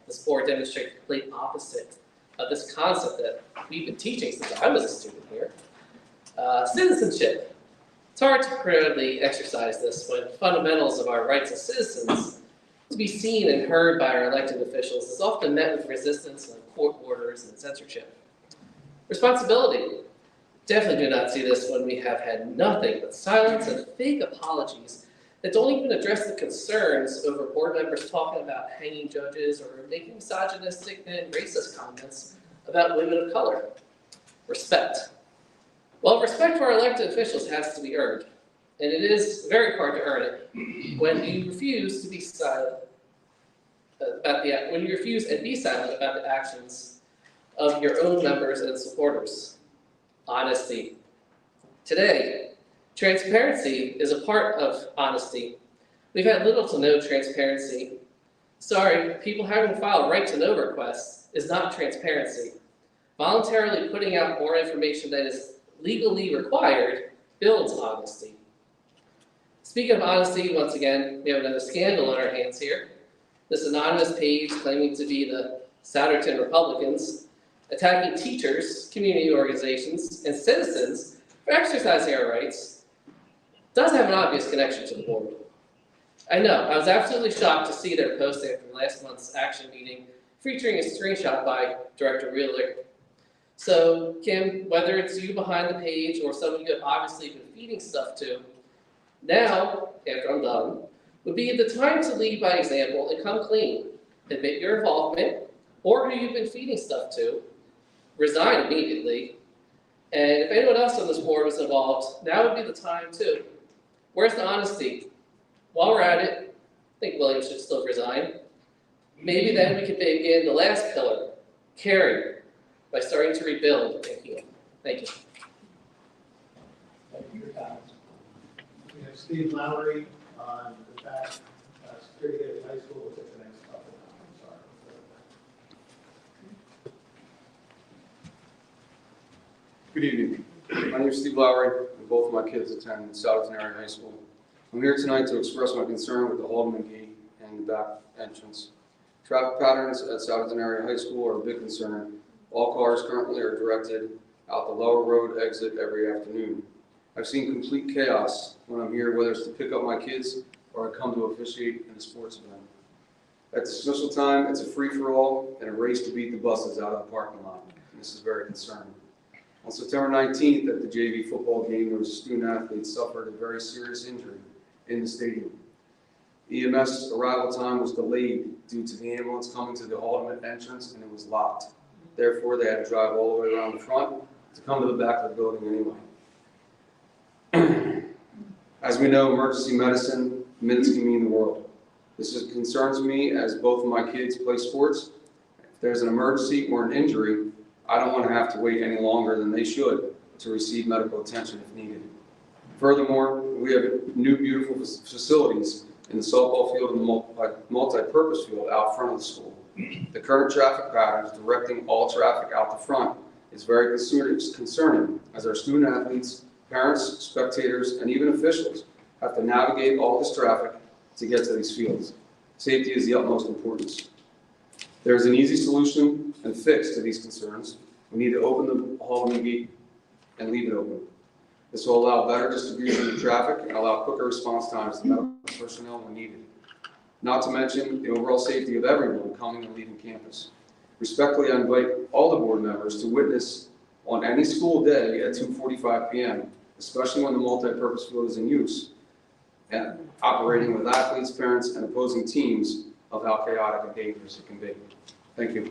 this board demonstrate the complete opposite of this concept that we've been teaching since I was a student here. Citizenship. It's hard to proudly exercise this when fundamentals of our rights as citizens to be seen and heard by our elected officials is often met with resistance and court orders and censorship. Responsibility. Definitely do not see this when we have had nothing but silence and fake apologies that don't even address the concerns over board members talking about hanging judges or making misogynistic and racist comments about women of color. Respect. Well, respect for our elected officials has to be earned, and it is very hard to earn it when you refuse to be silent about when you refuse and be silent about the actions of your own members and supporters. Honesty. Today, transparency is a part of honesty. We've had little to no transparency. Sorry, people having to file right-to-know requests is not transparency. Voluntarily putting out more information that is legally required builds honesty. Speaking of honesty, once again, we have another scandal on our hands here. This anonymous page claiming to be the Souderton Republicans attacking teachers, community organizations, and citizens for exercising our rights does have an obvious connection to the board. I know, I was absolutely shocked to see their post after last month's action meeting featuring a screenshot by Director Wheeler. So, Kim, whether it's you behind the page or someone you have obviously been feeding stuff to, now, after I'm done, would be the time to lead by example and come clean. Admit your involvement or who you've been feeding stuff to, resign immediately, and if anyone else on this board was involved, now would be the time too. Where's the honesty? While we're at it, I think William should still resign. Maybe then we can begin the last pillar, caring, by starting to rebuild and heal. Thank you. Thank you for your comments. We have Steve Lowry on the back, security at high school. We'll take the next couple. I'm sorry. Good evening. My name is Steve Lowry, and both of my kids attend Souderton Area High School. I'm here tonight to express my concern with the Haldeman Gate and the back entrance. Traffic patterns at Souderton Area High School are a big concern. All cars currently are directed out the lower road exit every afternoon. I've seen complete chaos when I'm here, whether it's to pick up my kids or I come to officiate in a sports event. At dismissal time, it's a free-for-all and a race to beat the buses out of the parking lot. And this is very concerning. On September 19th at the JV football game, there was a student athlete suffered a very serious injury in the stadium. EMS arrival time was delayed due to the ambulance coming to the Haldeman entrance and it was locked. Therefore, they had to drive all the way around the front to come to the back of the building anyway. As we know, emergency medicine, minutes can mean the world. This concerns me as both of my kids play sports. If there's an emergency or an injury, I don't want to have to wait any longer than they should to receive medical attention if needed. Furthermore, we have new beautiful facilities in the softball field and the multi-purpose field out front of the school. The current traffic patterns directing all traffic out the front is very concerning as our student athletes, parents, spectators, and even officials have to navigate all this traffic to get to these fields. Safety is the utmost importance. There is an easy solution and fix to these concerns. We need to open the Haldeman Gate and leave it open. This will allow better distribution of traffic and allow quicker response times to medical personnel when needed. Not to mention the overall safety of everyone coming and leaving campus. Respectfully, I invite all the board members to witness on any school day at 2:45 p.m., especially when the multi-purpose field is in use, and operating with athletes, parents, and opposing teams of how chaotic and dangerous it can be. Thank you.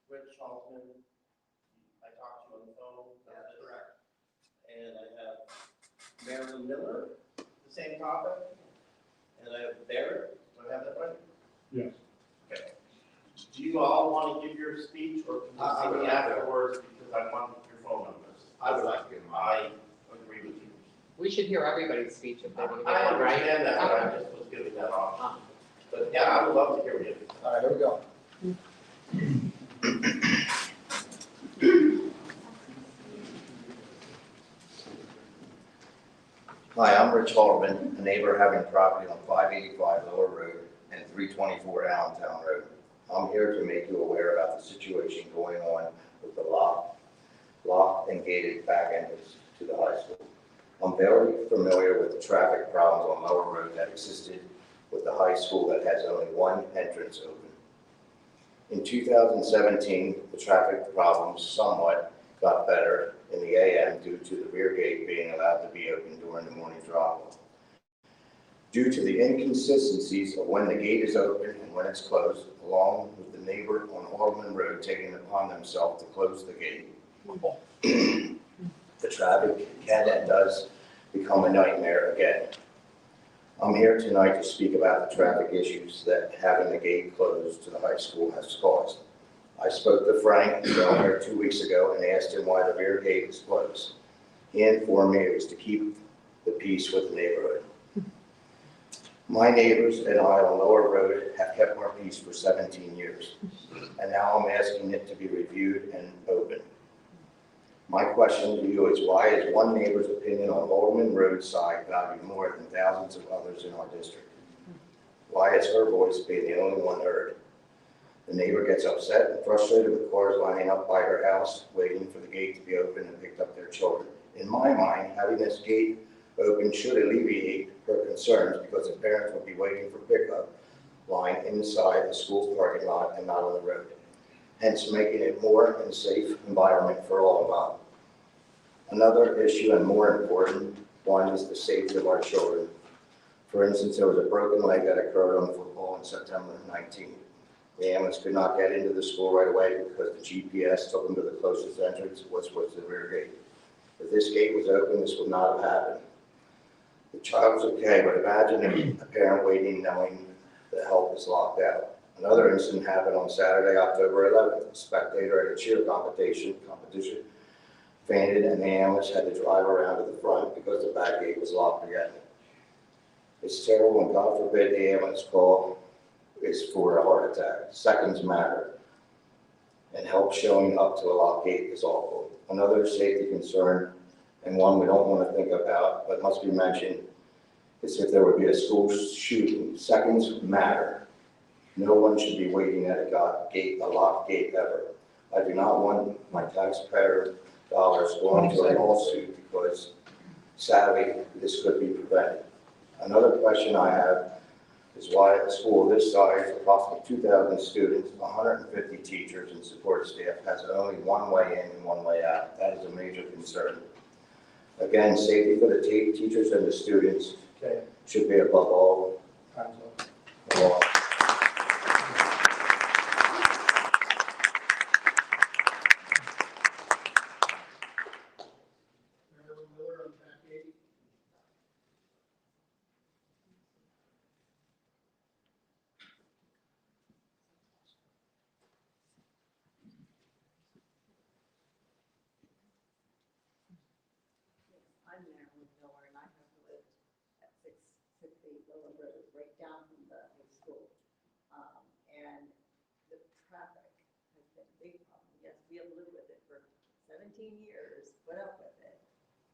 Rich Altman, I talked to on the phone. That's correct. And I have Marilyn Miller, the same topic. And I have Barrett, do I have that right? Yes. Okay. Do you all want to give your speech or can you see me afterwards because I want your phone numbers? I would like to give them. I agree with you. We should hear everybody's speech if they want to get I one, right? understand that, but I just was giving that option. But yeah, I would love to hear you. All right, here we go. Hi, I'm Rich Haldeman, a neighbor having property on 585 Lower Road and 324 Allentown Road. I'm here to make you aware about the situation going on with the locked and gated back entrance to the high school. I'm very familiar with the traffic problems on Lower Road that existed with the high school that has only one entrance open. In 2017, the traffic problems somewhat got better in the AM due to the rear gate being allowed to be open during the morning drop-off. Due to the inconsistencies of when the gate is open and when it's closed, along with the neighbor on Haldeman Road taking it upon themselves to close the gate, the traffic can and does become a nightmare again. I'm here tonight to speak about the traffic issues that having the gate closed to the high school has caused. I spoke to Frank down here 2 weeks ago and asked him why the rear gate is closed. He informed me it was to keep the peace with the neighborhood. My neighbors and I on Lower Road have kept our peace for 17 years, and now I'm asking it to be reviewed and open. My question to you is, why is one neighbor's opinion on Haldeman Road side valued more than thousands of others in our district? Why is her voice being the only one heard? The neighbor gets upset and frustrated with cars lining up by her house, waiting for the gate to be open and pick up their children. In my mind, having this gate open should alleviate her concerns because the parents will be waiting for pickup line inside the school parking lot and not on the road, hence making it more and safe environment for all involved. Another issue and more important one is the safety of our children. For instance, there was a broken leg that occurred on football on September 19th. The ambulance could not get into the school right away because the GPS took them to the closest entrance, which was the rear gate. If this gate was open, this would not have happened. The child was okay, but imagine a parent waiting knowing the help is locked out. Another incident happened on Saturday, October 11th. A spectator at a cheer competition fainted and the ambulance had to drive around to the front because the back gate was locked again. It's terrible when, God forbid, the ambulance call is for a heart attack. Seconds matter, and help showing up to a locked gate is awful. Another safety concern, and one we don't want to think about but must be mentioned, is if there would be a school shooting. Seconds matter. No one should be waiting at a locked gate ever. I do not want my taxpayer dollars going to a lawsuit because sadly this could be prevented. Another question I have is why a school this size, approximately 2,000 students, 150 teachers and support staff, has only one way in and one way out. That is a major concern. Again, safety for the teachers and the students should be above all. Law. I'm Marilyn Miller, and I have lived at 668 Lower Road, right down from the high school. And the traffic has been a big problem. Yes, we have lived with it for 17 years, put up with it,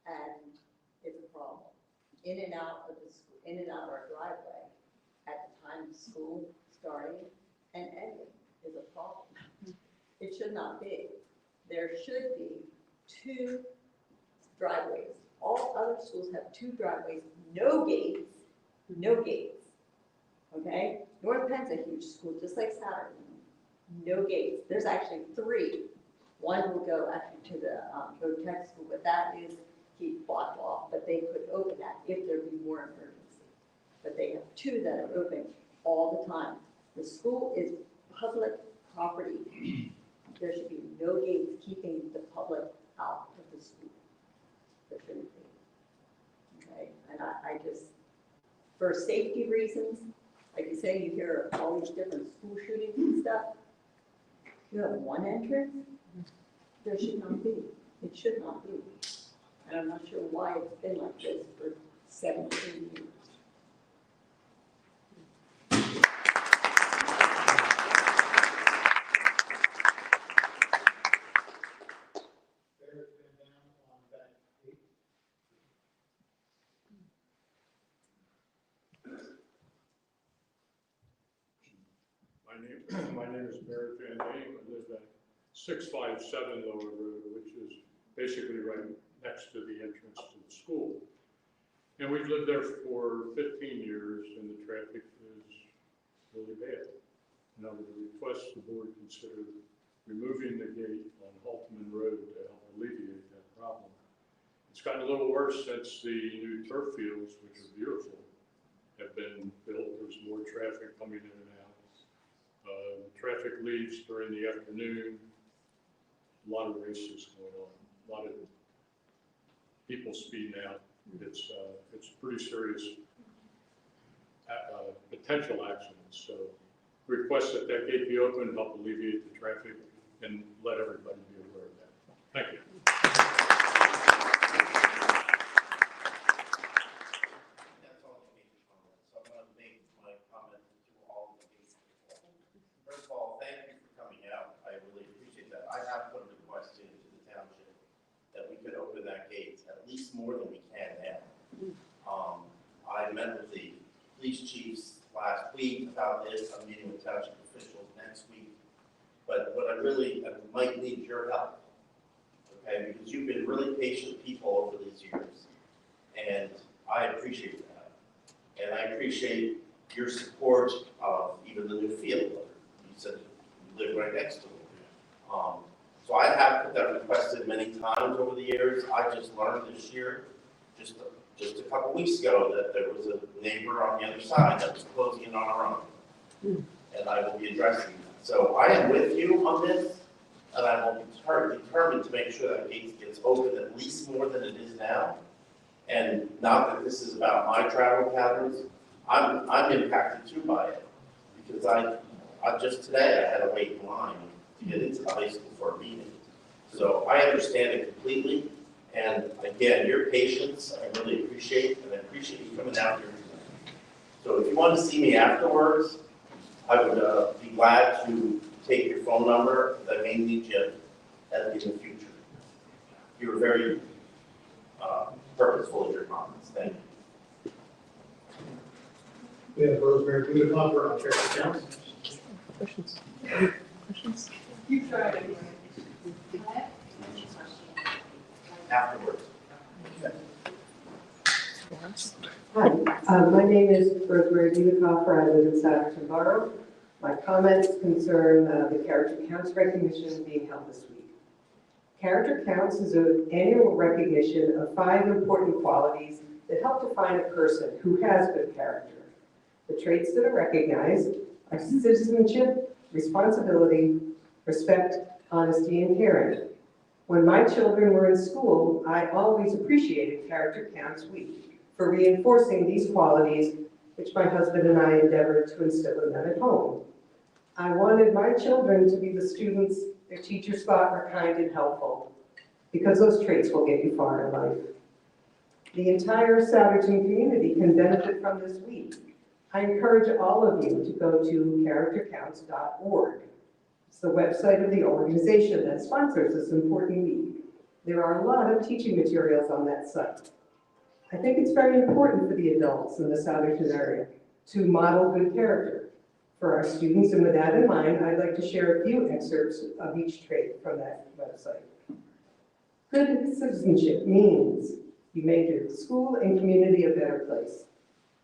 and it's a problem. In and out of the school, in and out of our driveway at the time of school starting and ending is a problem. It should not be. There should be 2 driveways. All other schools have 2 driveways, no gates, okay? North Penn's a huge school, just like Souderton, no gates. There's actually 3. One will go actually to the go tech school, but that is blocked off, but they could open that if there be more emergency. But they have 2 that are open all the time. The school is public property. There should be no gates keeping the public out of the school. There shouldn't be. Okay, and I just, for safety reasons, like you say, you hear of all these different school shootings and stuff. You have one entrance, there should not be. It should not be. And I'm not sure why it's been like this for 17 years. My name is Barry Van Dame. I live at 657 Lower Road, which is basically right next to the entrance to the school. And we've lived there for 15 years, and the traffic is really bad. And I would request the board consider removing the gate on Haltman Road to help alleviate that problem. It's gotten a little worse since the new turf fields, which are beautiful, have been built. There's more traffic coming in and out. Traffic leaves during the afternoon. A lot of races going on. A lot of people speeding out. It's pretty serious potential accidents. So request that that gate be open, help alleviate the traffic, and let everybody be aware of that. Thank you. That's all I need to comment. So I'm going to make my comment to all of the cases. First of all, thank you for coming out. I really appreciate that. I have put a request into the township that we could open that gate at least more than we can now. I met with the police chiefs last week about this. I'm meeting with township officials next week. But what I might need your help, okay? Because you've been really patient people over these years, and I appreciate that. And I appreciate your support of even the new field. You said you live right next to it. So I have put that request in many times over the years. I just learned this year, just a couple weeks ago, that there was a neighbor on the other side that was closing in on our own. And I will be addressing that. So I am with you on this, and I will be determined to make sure that gate gets open at least more than it is now. And not that this is about my travel patterns. I'm impacted too by it, because I just today I had to wait in line to get into the high school for a meeting. So I understand it completely, and again, your patience, I really appreciate, and I appreciate you coming out here tonight. So if you want to see me afterwards, I would be glad to take your phone number, because I may need you in the future. You were very purposeful in your comments. Thank you. We have Rosemary Budakoff for our chair of accounts. Questions? Questions? Keep trying. Afterwards. Hi, my name is Rosemary Budakoff. I live in Souderton Borough. My comments concern the Character Counts recognition being held this week. Character Counts is an annual recognition of 5 important qualities that help define a person who has good character. The traits that are recognized are citizenship, responsibility, respect, honesty, and caring. When my children were in school, I always appreciated Character Counts Week for reinforcing these qualities, which my husband and I endeavored to instill in them at home. I wanted my children to be the students their teachers thought were kind and helpful, because those traits will get you far in life. The entire Souderton community can benefit from this week. I encourage all of you to go to charactercounts.org. It's the website of the organization that sponsors this important week. There are a lot of teaching materials on that site. I think it's very important for the adults in the Souderton area to model good character for our students, and with that in mind, I'd like to share a few excerpts of each trait from that website. Good citizenship means you make your school and community a better place.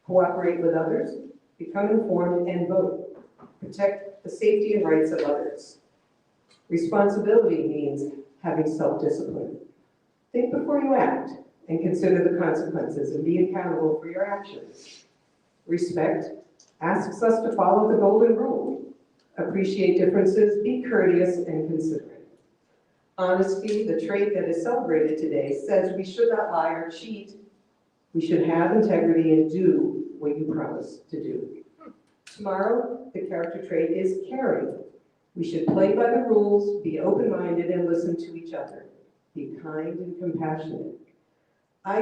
Cooperate with others, become informed, and vote. Protect the safety and rights of others. Responsibility means having self-discipline. Think before you act and consider the consequences and be accountable for your actions. Respect asks us to follow the golden rule. Appreciate differences, be courteous and considerate. Honesty, the trait that is celebrated today, says we should not lie or cheat. We should have integrity and do what you promise to do. Tomorrow, the character trait is caring. We should play by the rules, be open-minded, and listen to each other. Be kind and compassionate. I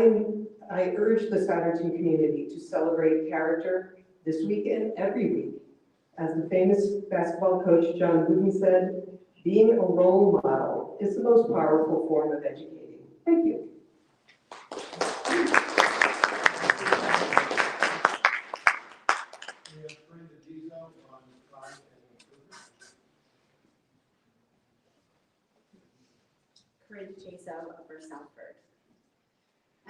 urge the Souderton community to celebrate character this week and every week. As the famous basketball coach John Wooden said, being a role model is the most powerful form of educating. Thank you. Corinne Jaso, Upper Southford.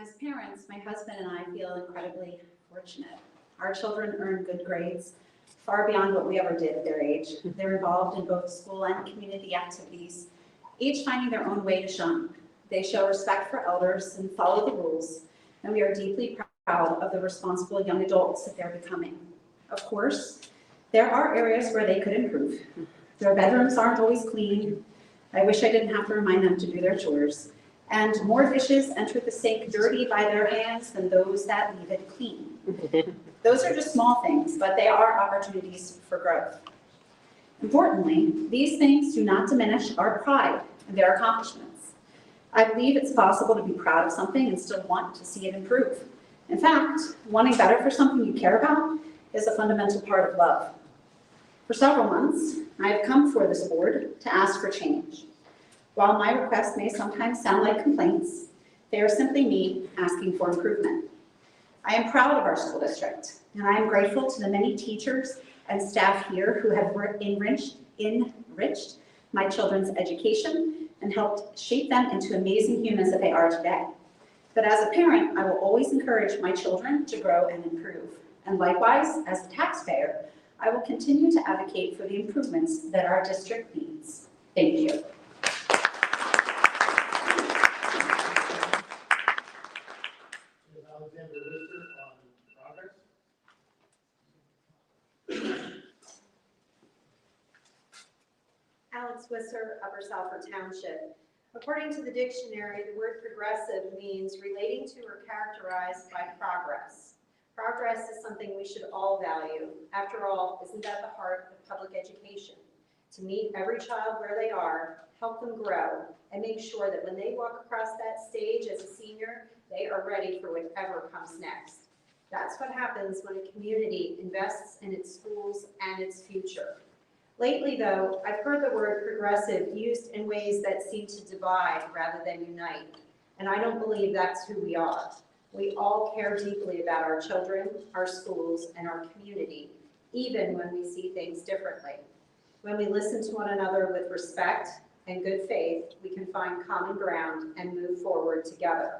As parents, my husband and I feel incredibly fortunate. Our children earn good grades far beyond what we ever did at their age. They're involved in both school and community activities, each finding their own way to shine. They show respect for elders and follow the rules, and we are deeply proud of the responsible young adults that they're becoming. Of course, there are areas where they could improve. Their bedrooms aren't always clean. I wish I didn't have to remind them to do their chores. And more dishes enter the sink dirty by their hands than those that leave it clean. Those are just small things, but they are opportunities for growth. Importantly, these things do not diminish our pride in their accomplishments. I believe it's possible to be proud of something and still want to see it improve. In fact, wanting better for something you care about is a fundamental part of love. For several months, I have come before this board to ask for change. While my requests may sometimes sound like complaints, they are simply me asking for improvement. I am proud of our school district, and I am grateful to the many teachers and staff here who have enriched my children's education and helped shape them into amazing humans that they are today. But as a parent, I will always encourage my children to grow and improve. And likewise, as a taxpayer, I will continue to advocate for the improvements that our district needs. Thank you. Alex Wisser, Upper Salford Township. According to the dictionary, the word progressive means relating to or characterized by progress. Progress is something we should all value. After all, isn't that the heart of public education? To meet every child where they are, help them grow, and make sure that when they walk across that stage as a senior, they are ready for whatever comes next. That's what happens when a community invests in its schools and its future. Lately, though, I've heard the word progressive used in ways that seem to divide rather than unite, and I don't believe that's who we are. We all care deeply about our children, our schools, and our community, even when we see things differently. When we listen to one another with respect and good faith, we can find common ground and move forward together.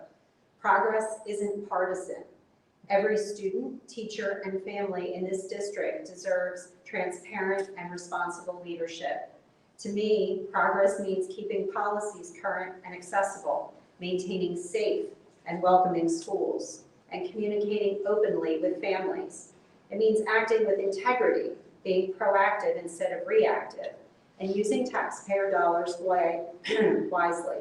Progress isn't partisan. Every student, teacher, and family in this district deserves transparent and responsible leadership. To me, progress means keeping policies current and accessible, maintaining safe and welcoming schools, and communicating openly with families. It means acting with integrity, being proactive instead of reactive, and using taxpayer dollars wisely.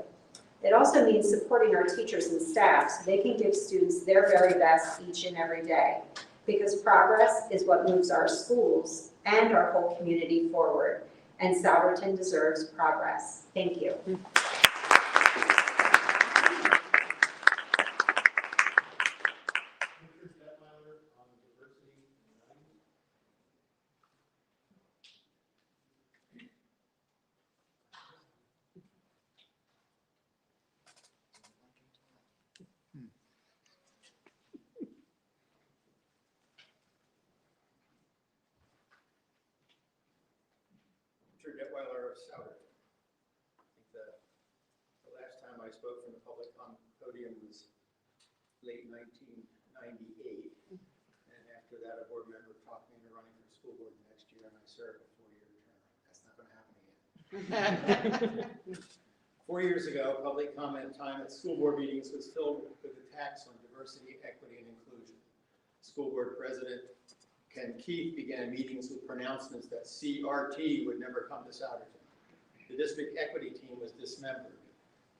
It also means supporting our teachers and staff so they can give students their very best each and every day, because progress is what moves our schools and our whole community forward, and Souderton deserves progress. Thank you. Detweiler of Souderton. I think the last time I spoke from the public podium was late 1998. And after that, a board member talked me into running for school board the next year, and I served a 4-year term. That's not going to happen again. 4 years ago, public comment time at school board meetings was filled with attacks on diversity, equity, and inclusion. School board president Ken Keith began meetings with pronouncements that CRT would never come to Souderton. The district equity team was dismembered.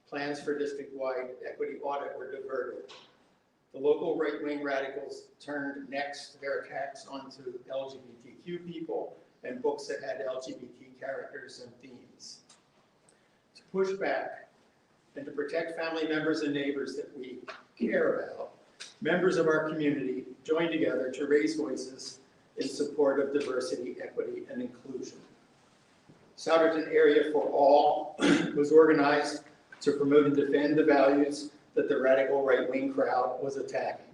Plans for district-wide equity audit were diverted. The local right-wing radicals turned next their attacks onto LGBTQ people and books that had LGBT characters and themes. To push back and to protect family members and neighbors that we care about, members of our community joined together to raise voices in support of diversity, equity, and inclusion. Souderton Area for All was organized to promote and defend the values that the radical right-wing crowd was attacking.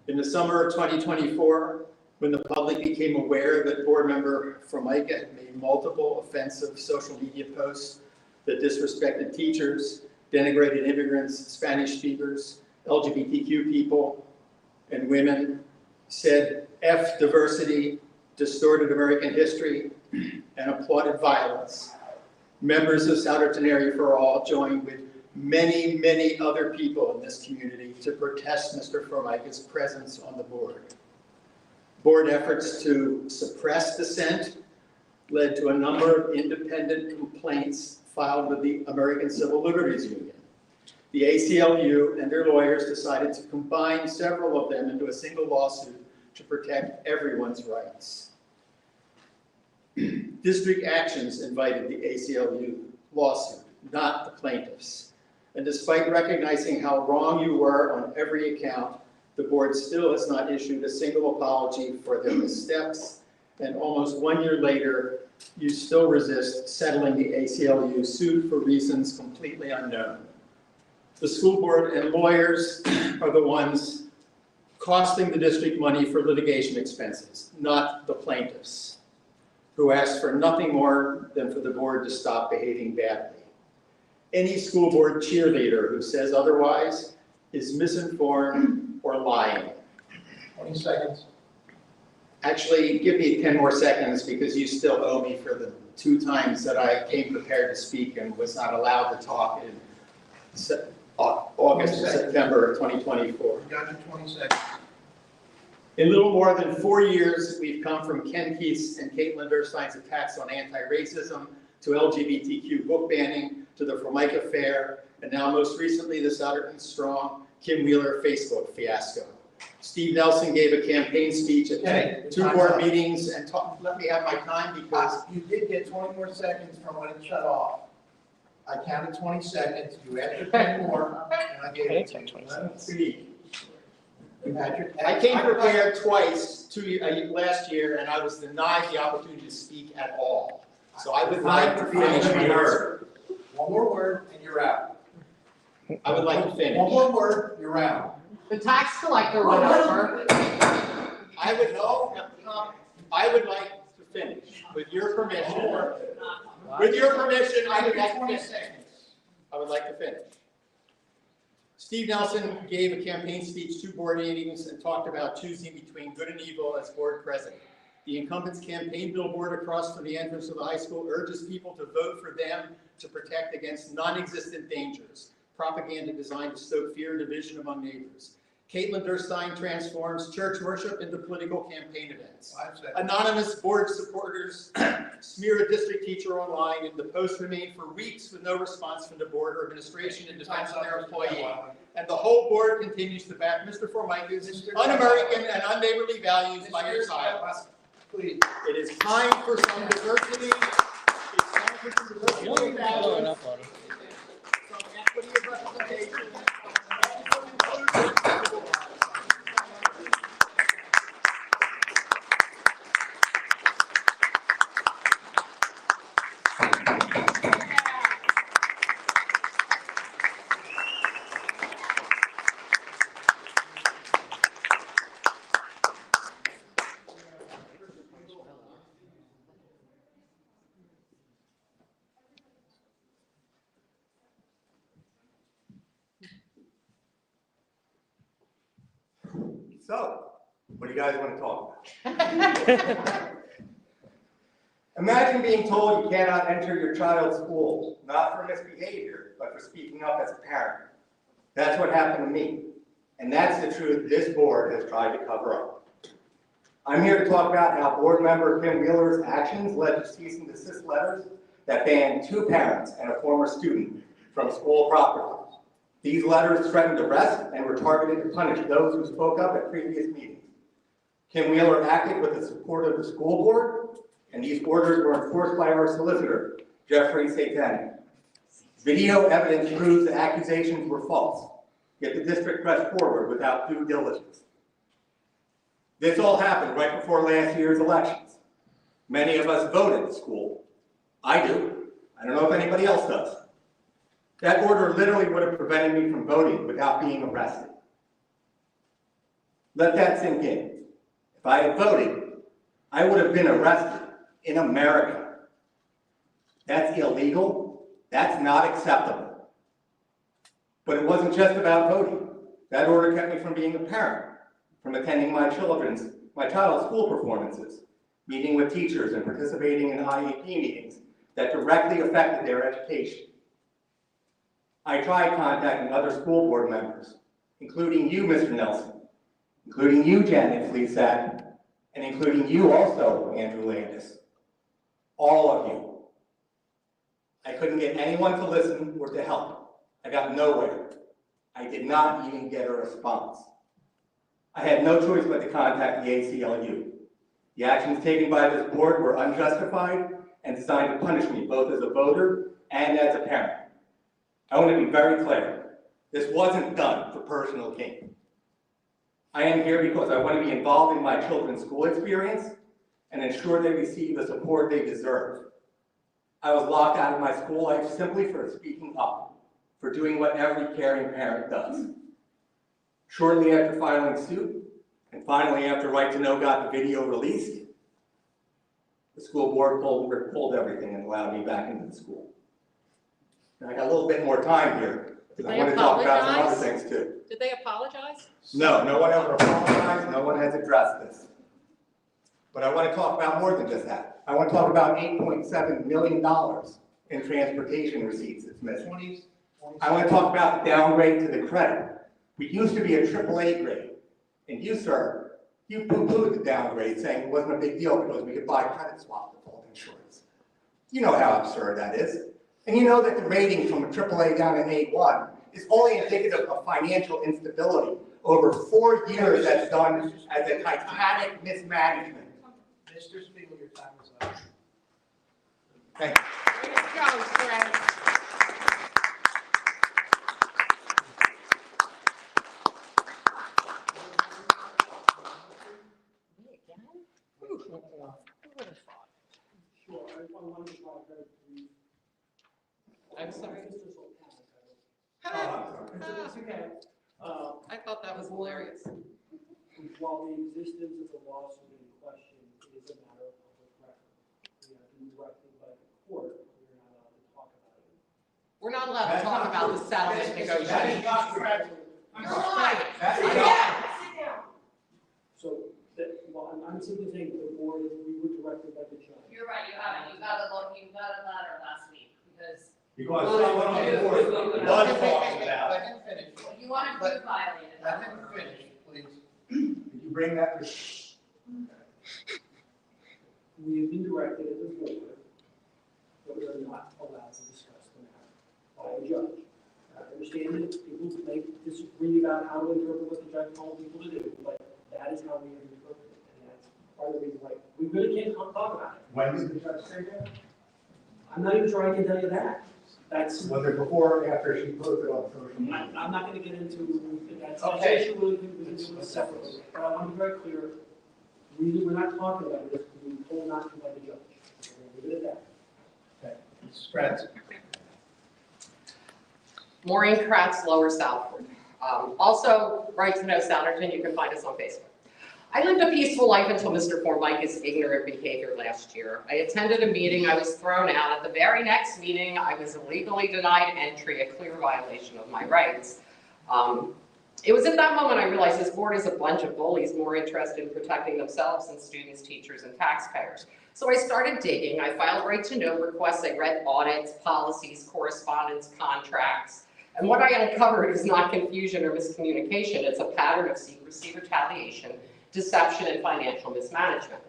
In the summer of 2024, when the public became aware that board member Formica had made multiple offensive social media posts that disrespected teachers, denigrated immigrants, Spanish speakers, LGBTQ people, and women, said F diversity, distorted American history, and applauded violence, members of Souderton Area for All joined with many, many other people in this community to protest Mr. Formica's presence on the board. Board efforts to suppress dissent led to a number of independent complaints filed with the American Civil Liberties Union. The ACLU and their lawyers decided to combine several of them into a single lawsuit to protect everyone's rights. District Actions invited the ACLU lawsuit, not the plaintiffs. And despite recognizing how wrong you were on every account, the board still has not issued a single apology for their missteps. And almost 1 year later, you still resist settling the ACLU suit for reasons completely unknown. The school board and lawyers are the ones costing the district money for litigation expenses, not the plaintiffs, who asked for nothing more than for the board to stop behaving badly. Any school board cheerleader who says otherwise is misinformed or lying. 20 seconds. Actually, give me 10 more seconds because you still owe me for the 2 times that I came prepared to speak and was not allowed to talk in August and September of 2024. You got your 20 seconds. In little more than 4 years, we've come from Ken Keith's and Caitlin Durstein's attacks on anti-racism to LGBTQ book banning to the Formica Fair, and now most recently the Souderton Strong Kim Wheeler Facebook fiasco. Steve Nelson gave a campaign speech at 2 board meetings and let me have my time because you did get 20 more seconds from when it shut off. I counted 20 seconds, you asked for 10 more, and I gave it to you. Let's see. You had your. I came prepared twice last year, and I was denied the opportunity to speak at all. So I would like to finish my answer. One more word, and you're out. I would like to finish. One more word, you're out. The tax collector went over. I would like to finish, with your permission. With your permission, I would like to finish. I would like to finish. Steve Nelson gave a campaign speech to board meetings and talked about choosing between good and evil as board president. The incumbent's campaign billboard across from the entrance of the high school urges people to vote for them to protect against non-existent dangers. Propaganda designed to stoke fear and division among neighbors. Caitlin Durstein transforms church worship into political campaign events. Anonymous board supporters smear a district teacher online, and the posts remain for weeks with no response from the board or administration in defense of their employee. And the whole board continues to back Mr. Formica's un-American and un-neighborly values by your side. Please. It is time for some diversity. It's time for some diversity of values, some equity of representation, and some inclusion. So, what do you guys want to talk about? Imagine being told you cannot enter your child's school, not for misbehavior, but for speaking up as a parent. That's what happened to me. And that's the truth this board has tried to cover up. I'm here to talk about how board member Kim Wheeler's actions led to cease and desist letters that banned 2 parents and a former student from school property. These letters threatened arrest and were targeted to punish those who spoke up at previous meetings. Kim Wheeler acted with the support of the school board, and these orders were enforced by our solicitor, Jeffrey Satan. Video evidence proves the accusations were false, yet the district pressed forward without due diligence. This all happened right before last year's elections. Many of us voted at school. I do. I don't know if anybody else does. That order literally would have prevented me from voting without being arrested. Let that sink in. If I had voted, I would have been arrested in America. That's illegal. That's not acceptable. But it wasn't just about voting. That order kept me from being a parent, from attending my child's school performances, meeting with teachers and participating in IEP meetings that directly affected their education. I tried contacting other school board members, including you, Mr. Nelson, including you, Janet Fleesack, and including you also, Andrew Landis. All of you. I couldn't get anyone to listen or to help. I got nowhere. I did not even get a response. I had no choice but to contact the ACLU. The actions taken by this board were unjustified and designed to punish me both as a voter and as a parent. I want to be very clear. This wasn't done for personal gain. I am here because I want to be involved in my children's school experience and ensure they receive the support they deserve. I was locked out of my school life simply for speaking up, for doing what every caring parent does. Shortly after filing suit, and finally after Right to Know got the video released, the school board pulled everything and allowed me back into the school. And I got a little bit more time here, because I want to talk about some other things too. Did they apologize? No, no one ever apologized, no one has addressed this. But I want to talk about more than just that. I want to talk about $8.7 million in transportation receipts that's missing. I want to talk about the downgrade to the credit. We used to be a AAA grade, and you, sir, you poo-pooed the downgrade, saying it wasn't a big deal because we could buy credit swap default insurance. You know how absurd that is. And you know that the rating from a AAA down to an A1 is only indicative of financial instability over 4 years that's done as a titanic mismanagement. Mr. Spiegel, your time is up. Thank you. Way to go, Fred. Sure, I wanted to talk very brief. I'm sorry. It's okay. I thought that was hilarious. While the existence of the lawsuit in question is a matter of public record, we have been directed by the court, we're not allowed to talk about it. We're not allowed to talk about the settlement negotiations. You're lying. Sit down. So, well, I'm simply saying the board, we were directed by the judge. You're right, you haven't, you got a letter last week, because. Because someone on the board was talking about. Let him finish. You wanted to violate it. Let him finish, please. Did you bring that to? We have been directed at the board that we are not allowed to discuss the matter by a judge. I understand that people may disagree about how to interpret what the judge told people to do, but that is how we have interpreted it, and that's part of the reason why we really can't talk about it. When did the judge say that? I'm not even sure I can tell you that. That's. Was it before or after she posted on social media? I'm not going to get into that. Okay. Issue we can do it separately. But I want to be very clear. We're not talking about this. We were told not to by the judge. We're leave it at that. Okay, Mrs. Kratz. Maureen Kratz, Lower Southford. Also, Right to Know Souderton, you can find us on Facebook. I lived a peaceful life until Mr. Formike's ignorant behavior last year. I attended a meeting, I was thrown out. At the very next meeting, I was illegally denied entry, a clear violation of my rights. It was at that moment I realized this board is a bunch of bullies more interested in protecting themselves than students, teachers, and taxpayers. So I started digging. I filed Right to Know requests. I read audits, policies, correspondence, contracts. And what I uncovered is not confusion or miscommunication. It's a pattern of secrecy, retaliation, deception, and financial mismanagement.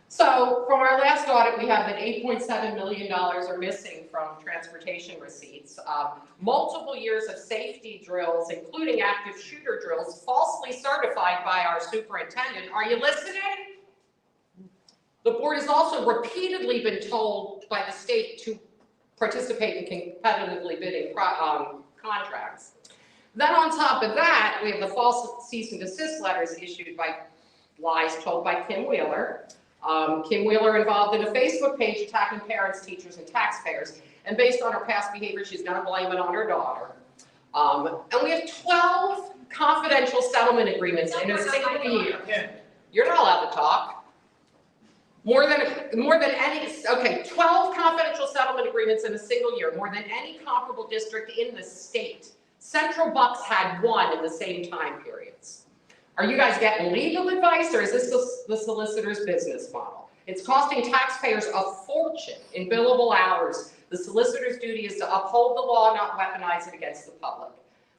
So from our last audit, we have that $8.7 million are missing from transportation receipts, multiple years of safety drills, including active shooter drills, falsely certified by our superintendent. Are you listening? The board has also repeatedly been told by the state to participate in competitively bidding contracts. Then on top of that, we have the false cease and desist letters issued by lies told by Kim Wheeler. Kim Wheeler involved in a Facebook page attacking parents, teachers, and taxpayers. And based on her past behavior, she's going to blame it on her daughter. And we have 12 confidential settlement agreements in a single year. You're not allowed to talk. More than any, okay, 12 confidential settlement agreements in a single year, more than any comparable district in the state. Central Bucks had one in the same time periods. Are you guys getting legal advice, or is this the solicitor's business model? It's costing taxpayers a fortune in billable hours. The solicitor's duty is to uphold the law, not weaponize it against the public.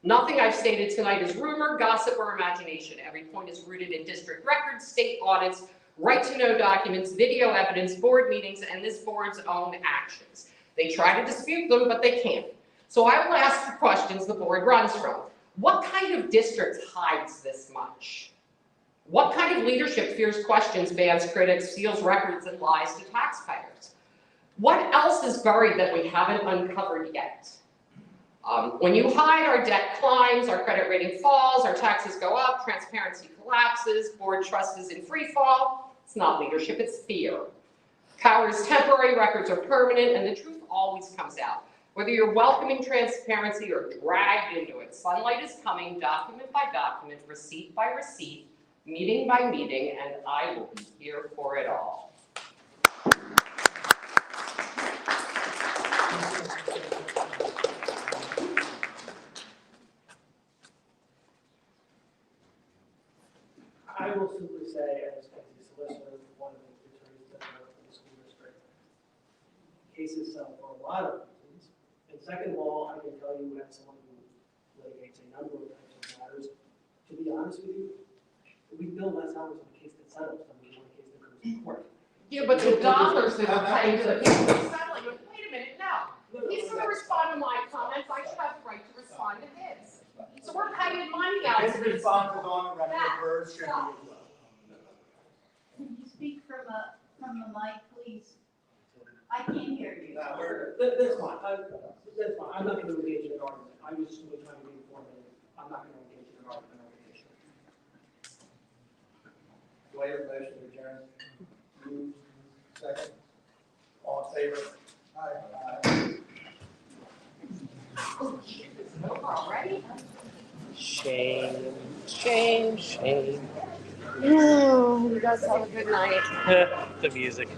Nothing I've stated tonight is rumor, gossip, or imagination. Every point is rooted in district records, state audits, Right to Know documents, video evidence, board meetings, and this board's own actions. They try to dispute them, but they can't. So I will ask the questions the board runs from. What kind of district hides this much? What kind of leadership fears questions, bans critics, steals records, and lies to taxpayers? What else is buried that we haven't uncovered yet? When you hide, our debt climbs, our credit rating falls, our taxes go up, transparency collapses, board trust is in free fall. It's not leadership, it's fear. Power is temporary, records are permanent, and the truth always comes out. Whether you're welcoming transparency or dragged into it, sunlight is coming, document by document, receipt by receipt, meeting by meeting, and I will be here for it all. I will simply say, as a solicitor, one of the attorneys that work for the school district, cases sell for a lot of reasons. And second of all, I can tell you as someone who litigates a number of types of matters, to be honest with you, we bill less hours on a case that settles than we do on a case that goes to court. Yeah, but the dollars that are paid to the people who are settling, wait a minute, no. He's going to respond to my comments, I should have the right to respond to his. So we're paying money out to His these response is on the record, hers should be as well. Can you speak from the mic, please? I can't hear you. That's fine. That's fine. I'm not going to engage in an argument. I was simply trying to be informative. I'm not going to engage in an argument over the issue. Do I hear a motion to adjourn? Moved. Second. All in favor? Aye. Already? Shame, shame, shame. Oh, you guys have a good night. The music.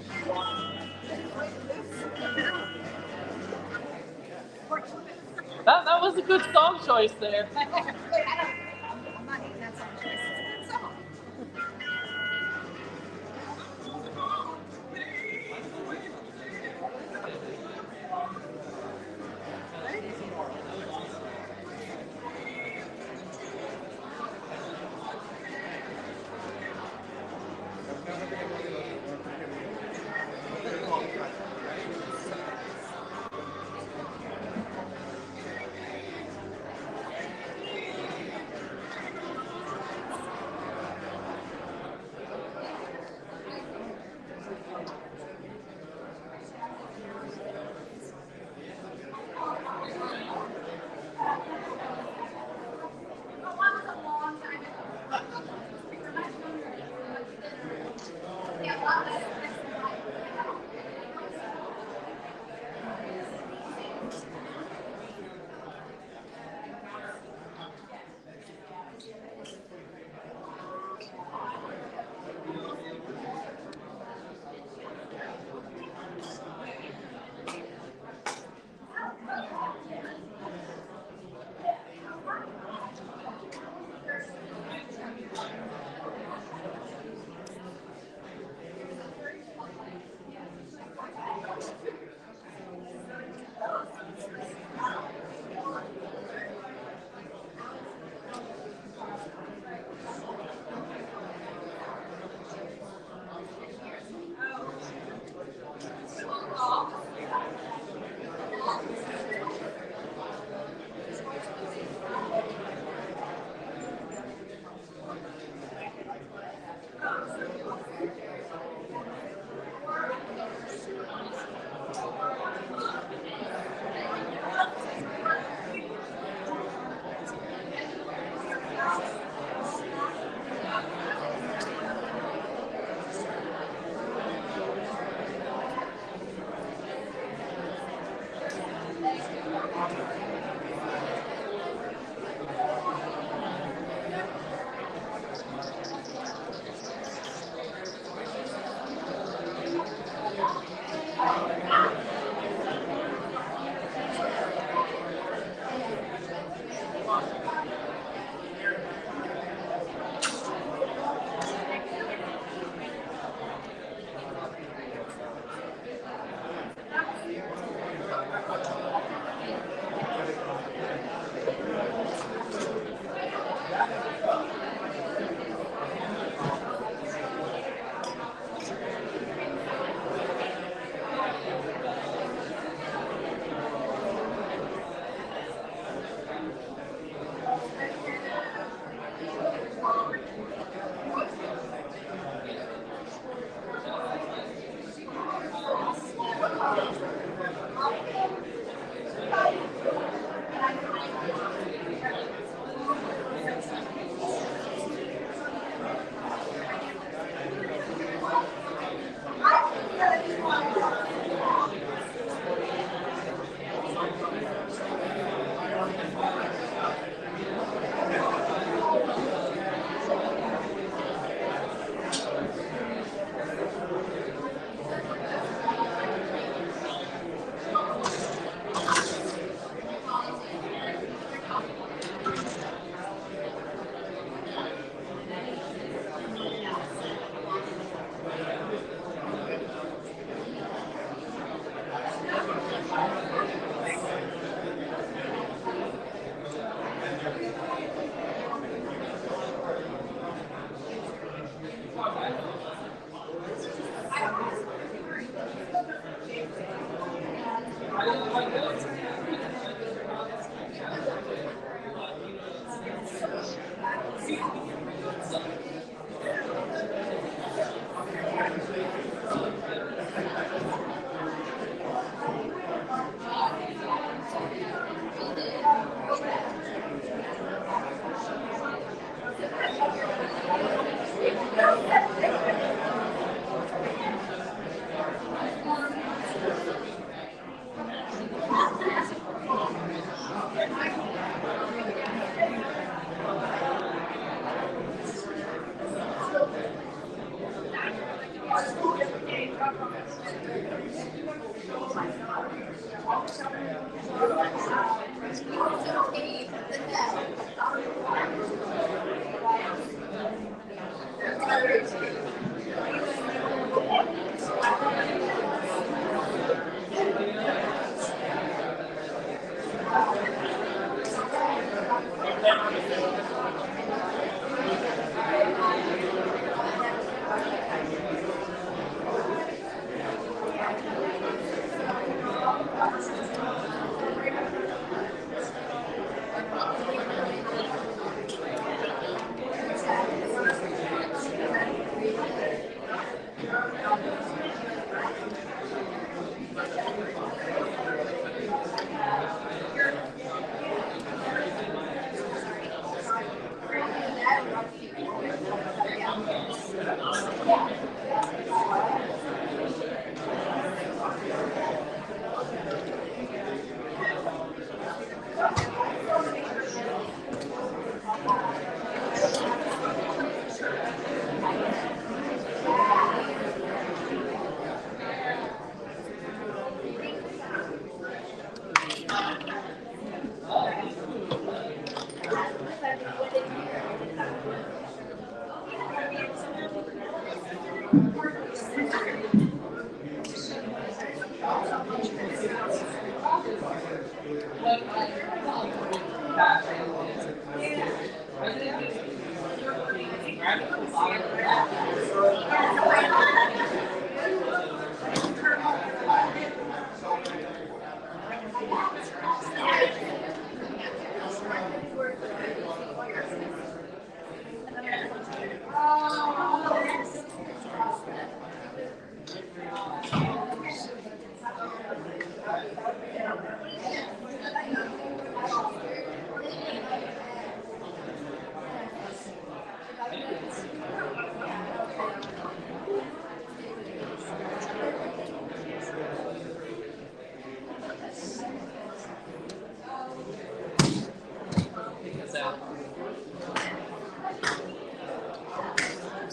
That was a good song choice there. I'm not eating that song choice. It's a good song.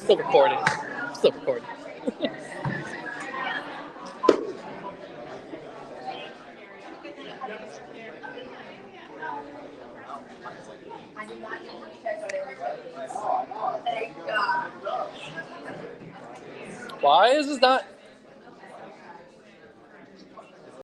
Still recording. Still recording. Why is this not